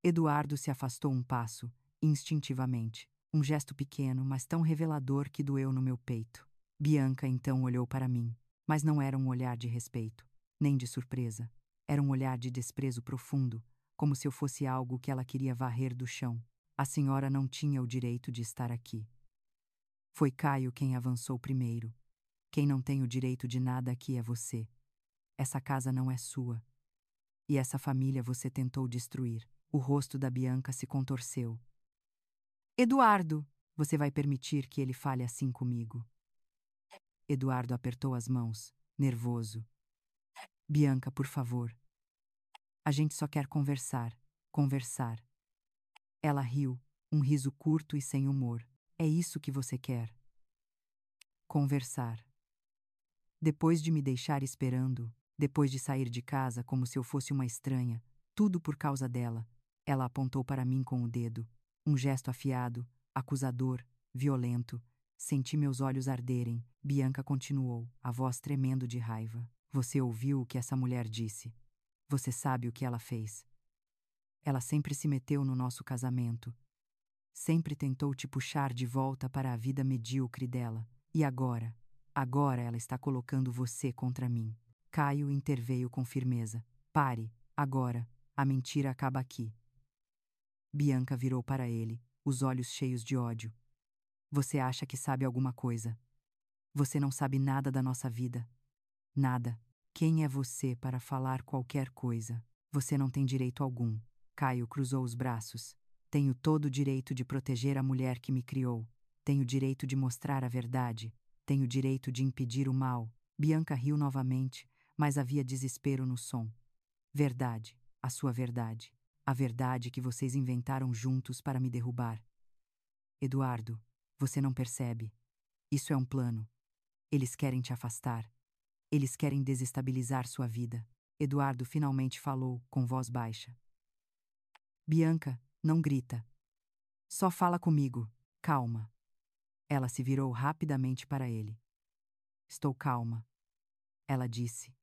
Eduardo se afastou um passo, instintivamente. Um gesto pequeno, mas tão revelador que doeu no meu peito. Bianca então olhou para mim, mas não era um olhar de respeito, nem de surpresa. Era um olhar de desprezo profundo, como se eu fosse algo que ela queria varrer do chão. A senhora não tinha o direito de estar aqui. Foi Caio quem avançou primeiro. Quem não tem o direito de nada aqui é você. Essa casa não é sua. E essa família você tentou destruir. O rosto da Bianca se contorceu. Eduardo, você vai permitir que ele fale assim comigo? Eduardo apertou as mãos, nervoso. Bianca, por favor. A gente só quer conversar, conversar. Ela riu, um riso curto e sem humor. É isso que você quer? Conversar. Depois de me deixar esperando, depois de sair de casa como se eu fosse uma estranha, tudo por causa dela, ela apontou para mim com o dedo, um gesto afiado, acusador, violento. Senti meus olhos arderem. Bianca continuou, a voz tremendo de raiva. Você ouviu o que essa mulher disse. Você sabe o que ela fez. Ela sempre se meteu no nosso casamento. Sempre tentou te puxar de volta para a vida medíocre dela. E agora? Agora ela está colocando você contra mim. Caio interveio com firmeza. Pare, agora. A mentira acaba aqui. Bianca virou para ele, os olhos cheios de ódio. Você acha que sabe alguma coisa. Você não sabe nada da nossa vida. Nada. Quem é você para falar qualquer coisa? Você não tem direito algum. Caio cruzou os braços. Tenho todo o direito de proteger a mulher que me criou. Tenho o direito de mostrar a verdade. Tenho o direito de impedir o mal. Bianca riu novamente, mas havia desespero no som. Verdade, a sua verdade. A verdade que vocês inventaram juntos para me derrubar. Eduardo, você não percebe. Isso é um plano. Eles querem te afastar. Eles querem desestabilizar sua vida. Eduardo finalmente falou, com voz baixa. Bianca, não grita. Só fala comigo. Calma. Ela se virou rapidamente para ele. Estou calma. Ela disse,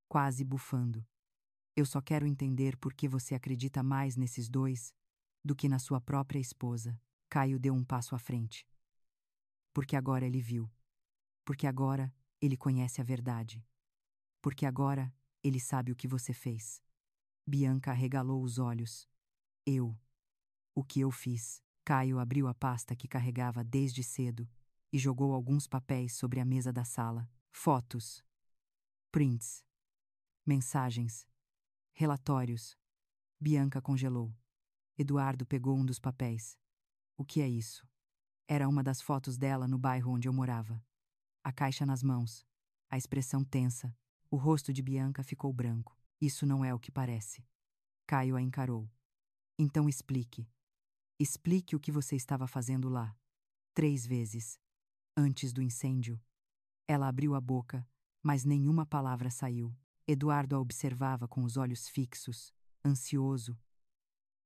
quase bufando. Eu só quero entender por que você acredita mais nesses dois do que na sua própria esposa. Caio deu um passo à frente. Porque agora ele viu. Porque agora ele conhece a verdade. Porque agora ele sabe o que você fez. Bianca arregalou os olhos. Eu. O que eu fiz? Caio abriu a pasta que carregava desde cedo e jogou alguns papéis sobre a mesa da sala. Fotos. Prints. Mensagens. Relatórios. Bianca congelou. Eduardo pegou um dos papéis. O que é isso? Era uma das fotos dela no bairro onde eu morava. A caixa nas mãos. A expressão tensa. O rosto de Bianca ficou branco. Isso não é o que parece. Caio a encarou. Então explique. Explique o que você estava fazendo lá. 3 vezes. Antes do incêndio. Ela abriu a boca, mas nenhuma palavra saiu. Eduardo a observava com os olhos fixos, ansioso,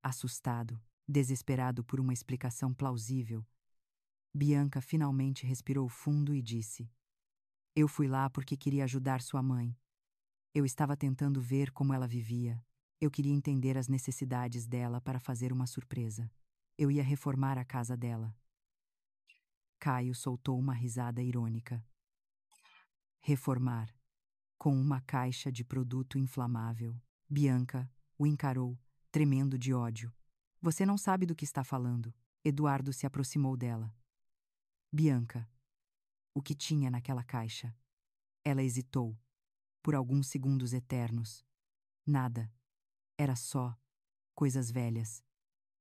assustado, desesperado por uma explicação plausível. Bianca finalmente respirou fundo e disse: Eu fui lá porque queria ajudar sua mãe. Eu estava tentando ver como ela vivia. Eu queria entender as necessidades dela para fazer uma surpresa. Eu ia reformar a casa dela. Caio soltou uma risada irônica. Reformar. Com uma caixa de produto inflamável. Bianca o encarou, tremendo de ódio. Você não sabe do que está falando. Eduardo se aproximou dela. Bianca. O que tinha naquela caixa? Ela hesitou, por alguns segundos eternos. Nada. Era só coisas velhas.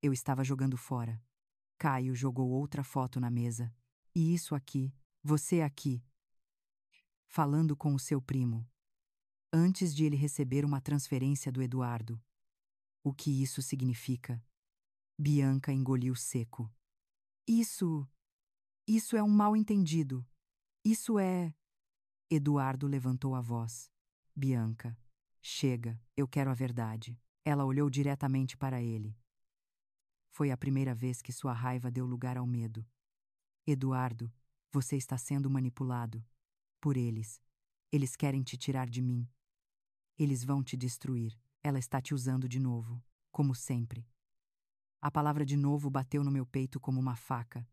Eu estava jogando fora. Caio jogou outra foto na mesa. E isso aqui, você aqui, falando com o seu primo. Antes de ele receber uma transferência do Eduardo. O que isso significa? Bianca engoliu seco. Isso é um mal-entendido. Isso é... Eduardo levantou a voz. Bianca, chega, eu quero a verdade. Ela olhou diretamente para ele. Foi a primeira vez que sua raiva deu lugar ao medo. Eduardo, você está sendo manipulado. Por eles. Eles querem te tirar de mim. Eles vão te destruir. Ela está te usando de novo, como sempre. A palavra de novo bateu no meu peito como uma faca.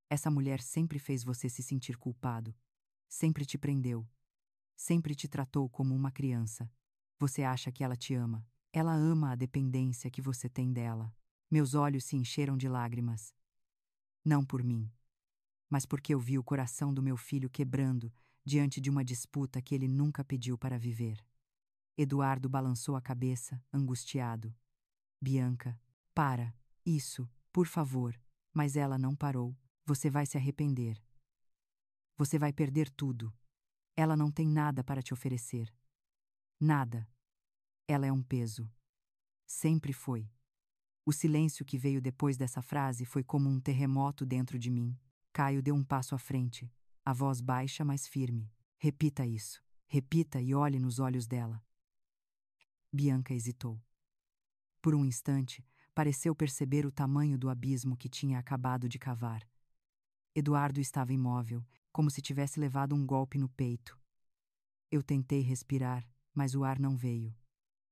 Essa mulher sempre fez você se sentir culpado. Sempre te prendeu. Sempre te tratou como uma criança. Você acha que ela te ama. Ela ama a dependência que você tem dela. Meus olhos se encheram de lágrimas. Não por mim, mas porque eu vi o coração do meu filho quebrando diante de uma disputa que ele nunca pediu para viver. Eduardo balançou a cabeça, angustiado. Bianca, para, isso, por favor. Mas ela não parou. Você vai se arrepender. Você vai perder tudo. Ela não tem nada para te oferecer. Nada. Ela é um peso. Sempre foi. O silêncio que veio depois dessa frase foi como um terremoto dentro de mim. Caio deu um passo à frente, a voz baixa, mas firme. Repita isso. Repita e olhe nos olhos dela. Bianca hesitou. Por um instante, pareceu perceber o tamanho do abismo que tinha acabado de cavar. Eduardo estava imóvel, como se tivesse levado um golpe no peito. Eu tentei respirar, mas o ar não veio.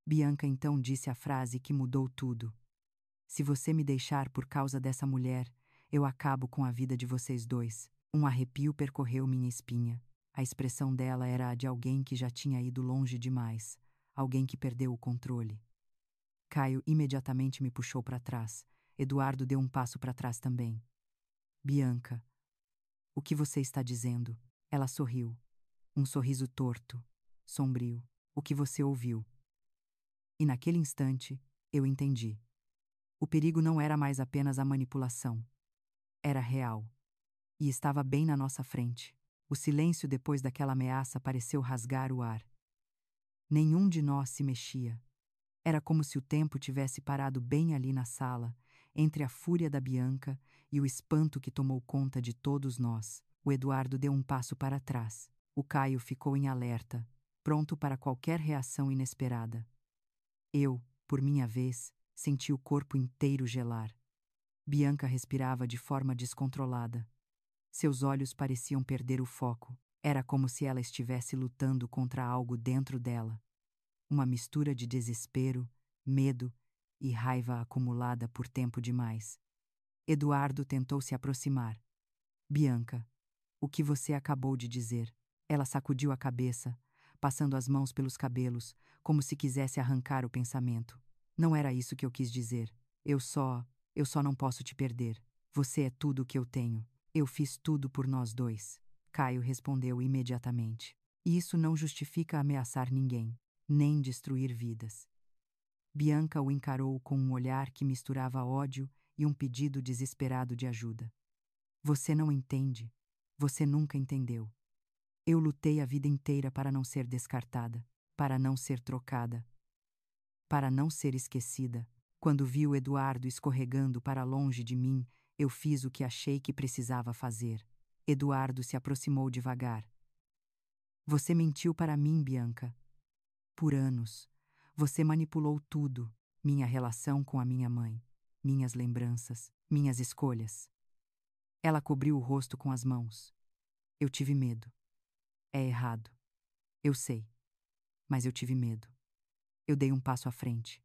Bianca então disse a frase que mudou tudo. Se você me deixar por causa dessa mulher, eu acabo com a vida de vocês dois. Um arrepio percorreu minha espinha. A expressão dela era a de alguém que já tinha ido longe demais, alguém que perdeu o controle. Caio imediatamente me puxou para trás. Eduardo deu um passo para trás também. Bianca, o que você está dizendo? Ela sorriu. Um sorriso torto, sombrio. O que você ouviu? E naquele instante, eu entendi. O perigo não era mais apenas a manipulação. Era real. E estava bem na nossa frente. O silêncio depois daquela ameaça pareceu rasgar o ar. Nenhum de nós se mexia. Era como se o tempo tivesse parado bem ali na sala, entre a fúria da Bianca e o espanto que tomou conta de todos nós. O Eduardo deu um passo para trás. O Caio ficou em alerta, pronto para qualquer reação inesperada. Eu, por minha vez, senti o corpo inteiro gelar. Bianca respirava de forma descontrolada. Seus olhos pareciam perder o foco. Era como se ela estivesse lutando contra algo dentro dela. Uma mistura de desespero, medo e raiva acumulada por tempo demais. Eduardo tentou se aproximar. Bianca, o que você acabou de dizer? Ela sacudiu a cabeça, passando as mãos pelos cabelos, como se quisesse arrancar o pensamento. Não era isso que eu quis dizer. Eu só não posso te perder. Você é tudo o que eu tenho. Eu fiz tudo por nós dois. Caio respondeu imediatamente. Isso não justifica ameaçar ninguém, nem destruir vidas. Bianca o encarou com um olhar que misturava ódio e um pedido desesperado de ajuda. Você não entende. Você nunca entendeu. Eu lutei a vida inteira para não ser descartada, para não ser trocada, para não ser esquecida. Quando vi o Eduardo escorregando para longe de mim, eu fiz o que achei que precisava fazer. Eduardo se aproximou devagar. Você mentiu para mim, Bianca. Por anos. Você manipulou tudo. Minha relação com a minha mãe, minhas lembranças, minhas escolhas. Ela cobriu o rosto com as mãos. Eu tive medo. É errado. Eu sei. Mas eu tive medo. Eu dei um passo à frente.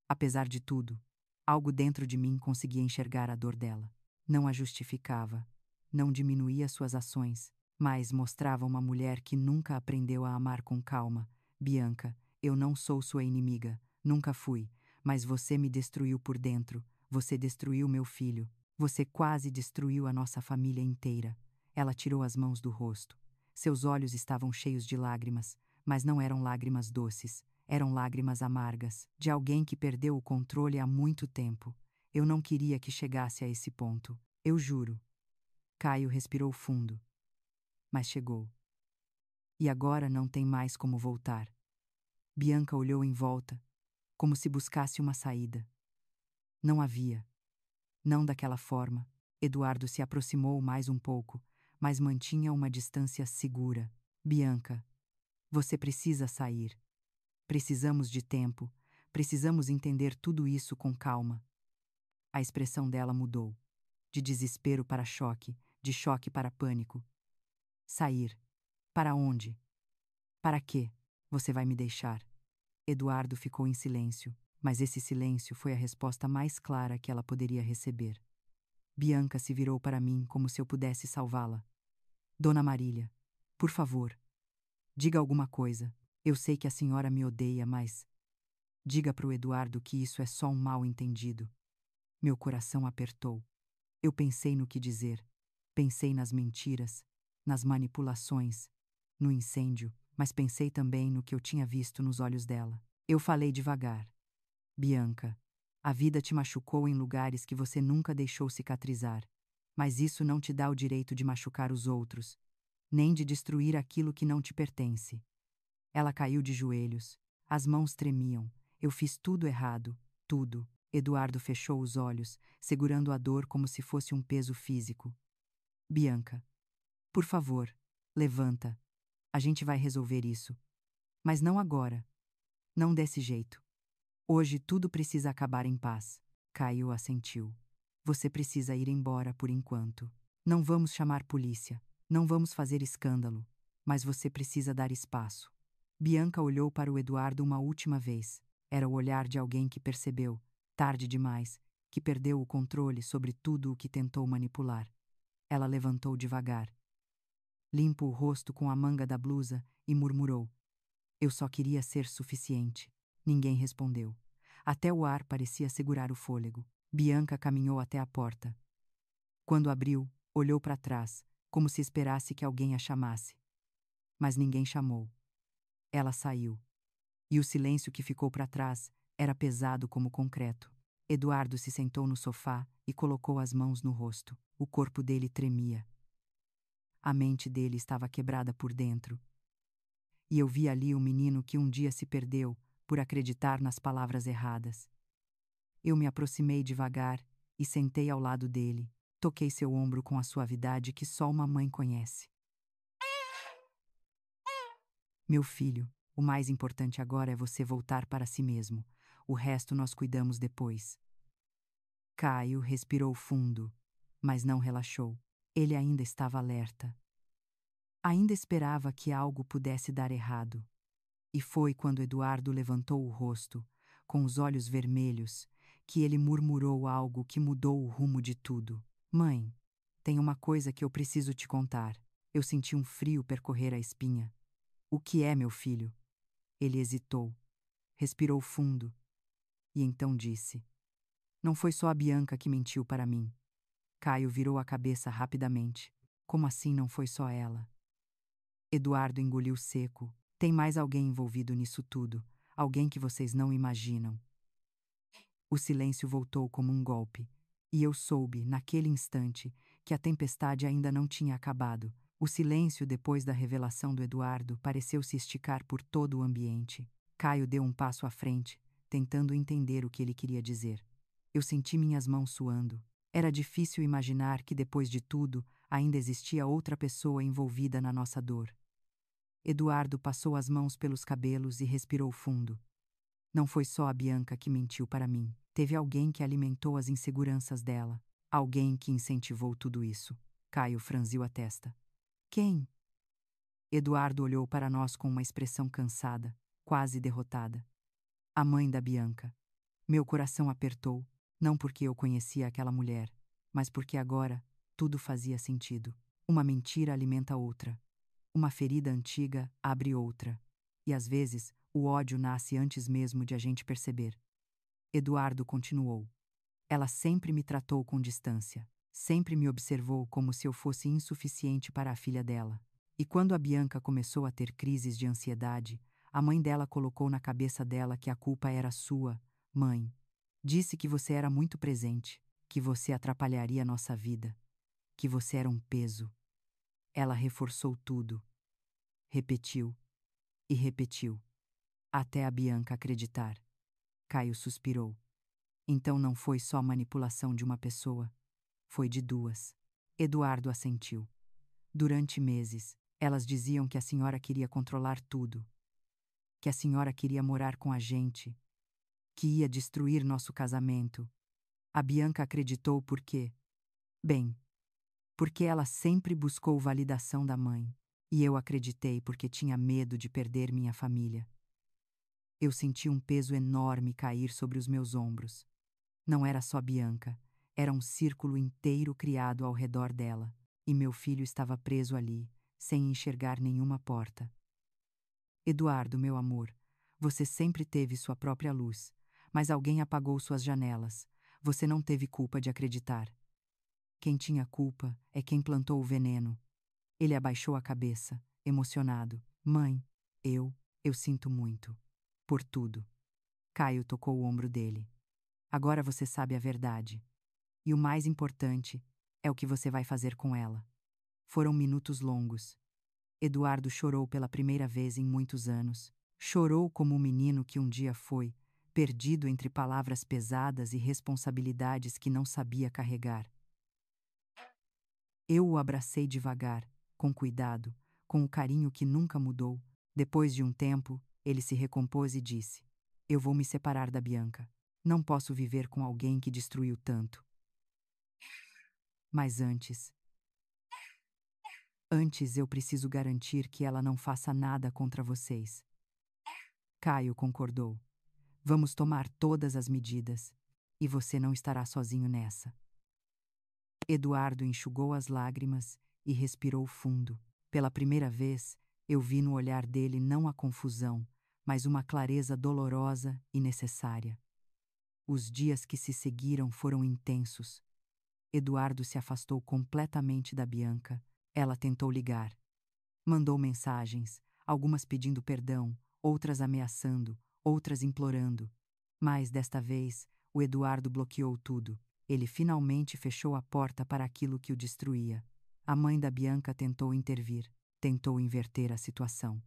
Apesar de tudo, algo dentro de mim conseguia enxergar a dor dela. Não a justificava, não diminuía suas ações, mas mostrava uma mulher que nunca aprendeu a amar com calma. Bianca, eu não sou sua inimiga, nunca fui, mas você me destruiu por dentro, você destruiu meu filho, você quase destruiu a nossa família inteira. Ela tirou as mãos do rosto. Seus olhos estavam cheios de lágrimas, mas não eram lágrimas doces. Eram lágrimas amargas, de alguém que perdeu o controle há muito tempo. Eu não queria que chegasse a esse ponto. Eu juro. Caio respirou fundo. Mas chegou. E agora não tem mais como voltar. Bianca olhou em volta, como se buscasse uma saída. Não havia. Não daquela forma. Eduardo se aproximou mais um pouco, mas mantinha uma distância segura. Bianca, você precisa sair. Precisamos de tempo, precisamos entender tudo isso com calma. A expressão dela mudou. De desespero para choque, de choque para pânico. Sair. Para onde? Para quê? Você vai me deixar? Eduardo ficou em silêncio, mas esse silêncio foi a resposta mais clara que ela poderia receber. Bianca se virou para mim como se eu pudesse salvá-la. Dona Marília, por favor, diga alguma coisa. Eu sei que a senhora me odeia, mas diga para o Eduardo que isso é só um mal-entendido. Meu coração apertou. Eu pensei no que dizer. Pensei nas mentiras, nas manipulações, no incêndio, mas pensei também no que eu tinha visto nos olhos dela. Eu falei devagar. Bianca, a vida te machucou em lugares que você nunca deixou cicatrizar, mas isso não te dá o direito de machucar os outros, nem de destruir aquilo que não te pertence. Ela caiu de joelhos. As mãos tremiam. Eu fiz tudo errado, tudo. Eduardo fechou os olhos, segurando a dor como se fosse um peso físico. Bianca, por favor, levanta. A gente vai resolver isso. Mas não agora. Não desse jeito. Hoje tudo precisa acabar em paz. Caio assentiu. Você precisa ir embora por enquanto. Não vamos chamar polícia. Não vamos fazer escândalo. Mas você precisa dar espaço. Bianca olhou para o Eduardo uma última vez. Era o olhar de alguém que percebeu, tarde demais, que perdeu o controle sobre tudo o que tentou manipular. Ela levantou devagar. Limpo o rosto com a manga da blusa e murmurou. Eu só queria ser suficiente. Ninguém respondeu. Até o ar parecia segurar o fôlego. Bianca caminhou até a porta. Quando abriu, olhou para trás, como se esperasse que alguém a chamasse. Mas ninguém chamou. Ela saiu. E o silêncio que ficou para trás era pesado como concreto. Eduardo se sentou no sofá e colocou as mãos no rosto. O corpo dele tremia. A mente dele estava quebrada por dentro. E eu vi ali um menino que um dia se perdeu por acreditar nas palavras erradas. Eu me aproximei devagar e sentei ao lado dele. Toquei seu ombro com a suavidade que só uma mãe conhece. Meu filho, o mais importante agora é você voltar para si mesmo. O resto nós cuidamos depois. Caio respirou fundo, mas não relaxou. Ele ainda estava alerta. Ainda esperava que algo pudesse dar errado. E foi quando Eduardo levantou o rosto, com os olhos vermelhos, que ele murmurou algo que mudou o rumo de tudo. Mãe, tem uma coisa que eu preciso te contar. Eu senti um frio percorrer a espinha. O que é, meu filho? Ele hesitou, respirou fundo, e então disse: Não foi só a Bianca que mentiu para mim. Caio virou a cabeça rapidamente. Como assim não foi só ela? Eduardo engoliu seco. Tem mais alguém envolvido nisso tudo. Alguém que vocês não imaginam. O silêncio voltou como um golpe. E eu soube, naquele instante, que a tempestade ainda não tinha acabado. O silêncio depois da revelação do Eduardo pareceu se esticar por todo o ambiente. Caio deu um passo à frente, tentando entender o que ele queria dizer. Eu senti minhas mãos suando. Era difícil imaginar que, depois de tudo, ainda existia outra pessoa envolvida na nossa dor. Eduardo passou as mãos pelos cabelos e respirou fundo. Não foi só a Bianca que mentiu para mim. Teve alguém que alimentou as inseguranças dela. Alguém que incentivou tudo isso. Caio franziu a testa. Quem? Eduardo olhou para nós com uma expressão cansada, quase derrotada. A mãe da Bianca. Meu coração apertou, não porque eu conhecia aquela mulher, mas porque agora tudo fazia sentido. Uma mentira alimenta outra. Uma ferida antiga abre outra. E às vezes, o ódio nasce antes mesmo de a gente perceber. Eduardo continuou. Ela sempre me tratou com distância. Sempre me observou como se eu fosse insuficiente para a filha dela. E quando a Bianca começou a ter crises de ansiedade, a mãe dela colocou na cabeça dela que a culpa era sua, mãe. Disse que você era muito presente, que você atrapalharia nossa vida, que você era um peso. Ela reforçou tudo. Repetiu e repetiu, até a Bianca acreditar. Caio suspirou. Então não foi só manipulação de uma pessoa, foi de duas. Eduardo assentiu. Durante meses, elas diziam que a senhora queria controlar tudo, que a senhora queria morar com a gente, que ia destruir nosso casamento. A Bianca acreditou porque, bem, porque ela sempre buscou validação da mãe, e eu acreditei porque tinha medo de perder minha família. Eu senti um peso enorme cair sobre os meus ombros. Não era só Bianca, era um círculo inteiro criado ao redor dela, e meu filho estava preso ali, sem enxergar nenhuma porta. Eduardo, meu amor, você sempre teve sua própria luz, mas alguém apagou suas janelas. Você não teve culpa de acreditar. Quem tinha culpa é quem plantou o veneno. Ele abaixou a cabeça, emocionado. Mãe, eu sinto muito. Por tudo. Caio tocou o ombro dele. Agora você sabe a verdade. E o mais importante é o que você vai fazer com ela. Foram minutos longos. Eduardo chorou pela primeira vez em muitos anos. Chorou como um menino que um dia foi, perdido entre palavras pesadas e responsabilidades que não sabia carregar. Eu o abracei devagar, com cuidado, com o carinho que nunca mudou. Depois de um tempo, ele se recompôs e disse: Eu vou me separar da Bianca. Não posso viver com alguém que destruiu tanto. Mas antes eu preciso garantir que ela não faça nada contra vocês. Caio concordou. Vamos tomar todas as medidas. E você não estará sozinho nessa. Eduardo enxugou as lágrimas e respirou fundo. Pela primeira vez, eu vi no olhar dele não a confusão, mas uma clareza dolorosa e necessária. Os dias que se seguiram foram intensos. Eduardo se afastou completamente da Bianca. Ela tentou ligar. Mandou mensagens, algumas pedindo perdão, outras ameaçando, outras implorando. Mas, desta vez, o Eduardo bloqueou tudo. Ele finalmente fechou a porta para aquilo que o destruía. A mãe da Bianca tentou intervir, tentou inverter a situação.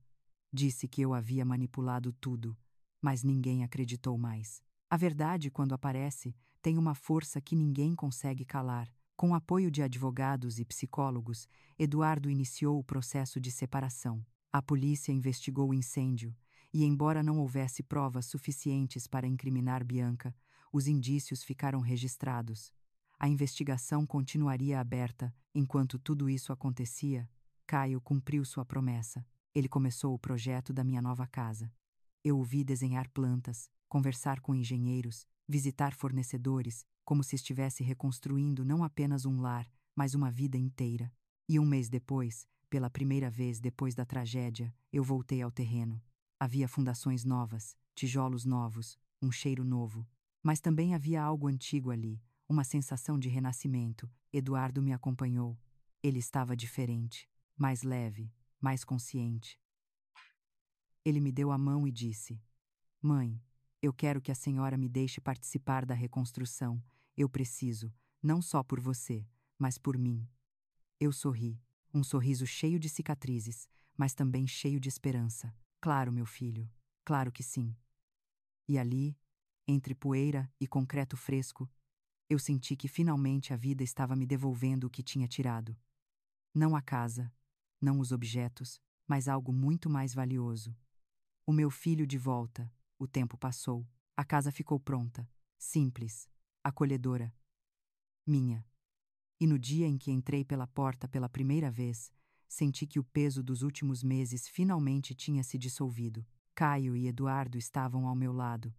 Disse que eu havia manipulado tudo, mas ninguém acreditou mais. A verdade, quando aparece, tem uma força que ninguém consegue calar. Com o apoio de advogados e psicólogos, Eduardo iniciou o processo de separação. A polícia investigou o incêndio, e embora não houvesse provas suficientes para incriminar Bianca, os indícios ficaram registrados. A investigação continuaria aberta. Enquanto tudo isso acontecia, Caio cumpriu sua promessa. Ele começou o projeto da minha nova casa. Eu o vi desenhar plantas, conversar com engenheiros, visitar fornecedores, como se estivesse reconstruindo não apenas um lar, mas uma vida inteira. E um mês depois, pela primeira vez depois da tragédia, eu voltei ao terreno. Havia fundações novas, tijolos novos, um cheiro novo. Mas também havia algo antigo ali, uma sensação de renascimento. Eduardo me acompanhou. Ele estava diferente, mais leve, mais consciente. Ele me deu a mão e disse: Mãe, eu quero que a senhora me deixe participar da reconstrução. Eu preciso, não só por você, mas por mim. Eu sorri, um sorriso cheio de cicatrizes, mas também cheio de esperança. Claro, meu filho, claro que sim. E ali, entre poeira e concreto fresco, eu senti que finalmente a vida estava me devolvendo o que tinha tirado. Não a casa, não os objetos, mas algo muito mais valioso. O meu filho de volta. O tempo passou. A casa ficou pronta, simples, acolhedora. Minha. E no dia em que entrei pela porta pela primeira vez, senti que o peso dos últimos meses finalmente tinha se dissolvido. Caio e Eduardo estavam ao meu lado.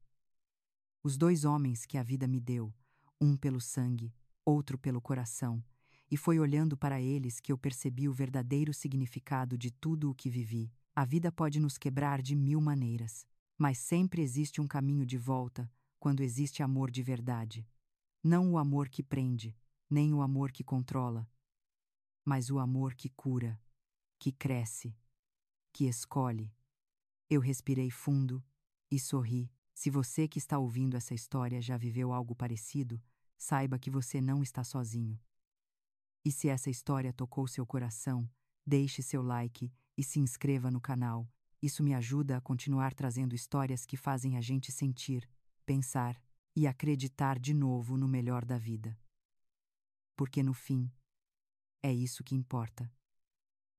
Os dois homens que a vida me deu, um pelo sangue, outro pelo coração, e foi olhando para eles que eu percebi o verdadeiro significado de tudo o que vivi. A vida pode nos quebrar de mil maneiras, mas sempre existe um caminho de volta quando existe amor de verdade. Não o amor que prende, nem o amor que controla, mas o amor que cura, que cresce, que escolhe. Eu respirei fundo e sorri. Se você que está ouvindo essa história já viveu algo parecido, saiba que você não está sozinho. E se essa história tocou seu coração, deixe seu like e se inscreva no canal. Isso me ajuda a continuar trazendo histórias que fazem a gente sentir, pensar e acreditar de novo no melhor da vida. Porque no fim, é isso que importa: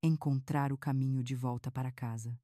encontrar o caminho de volta para casa.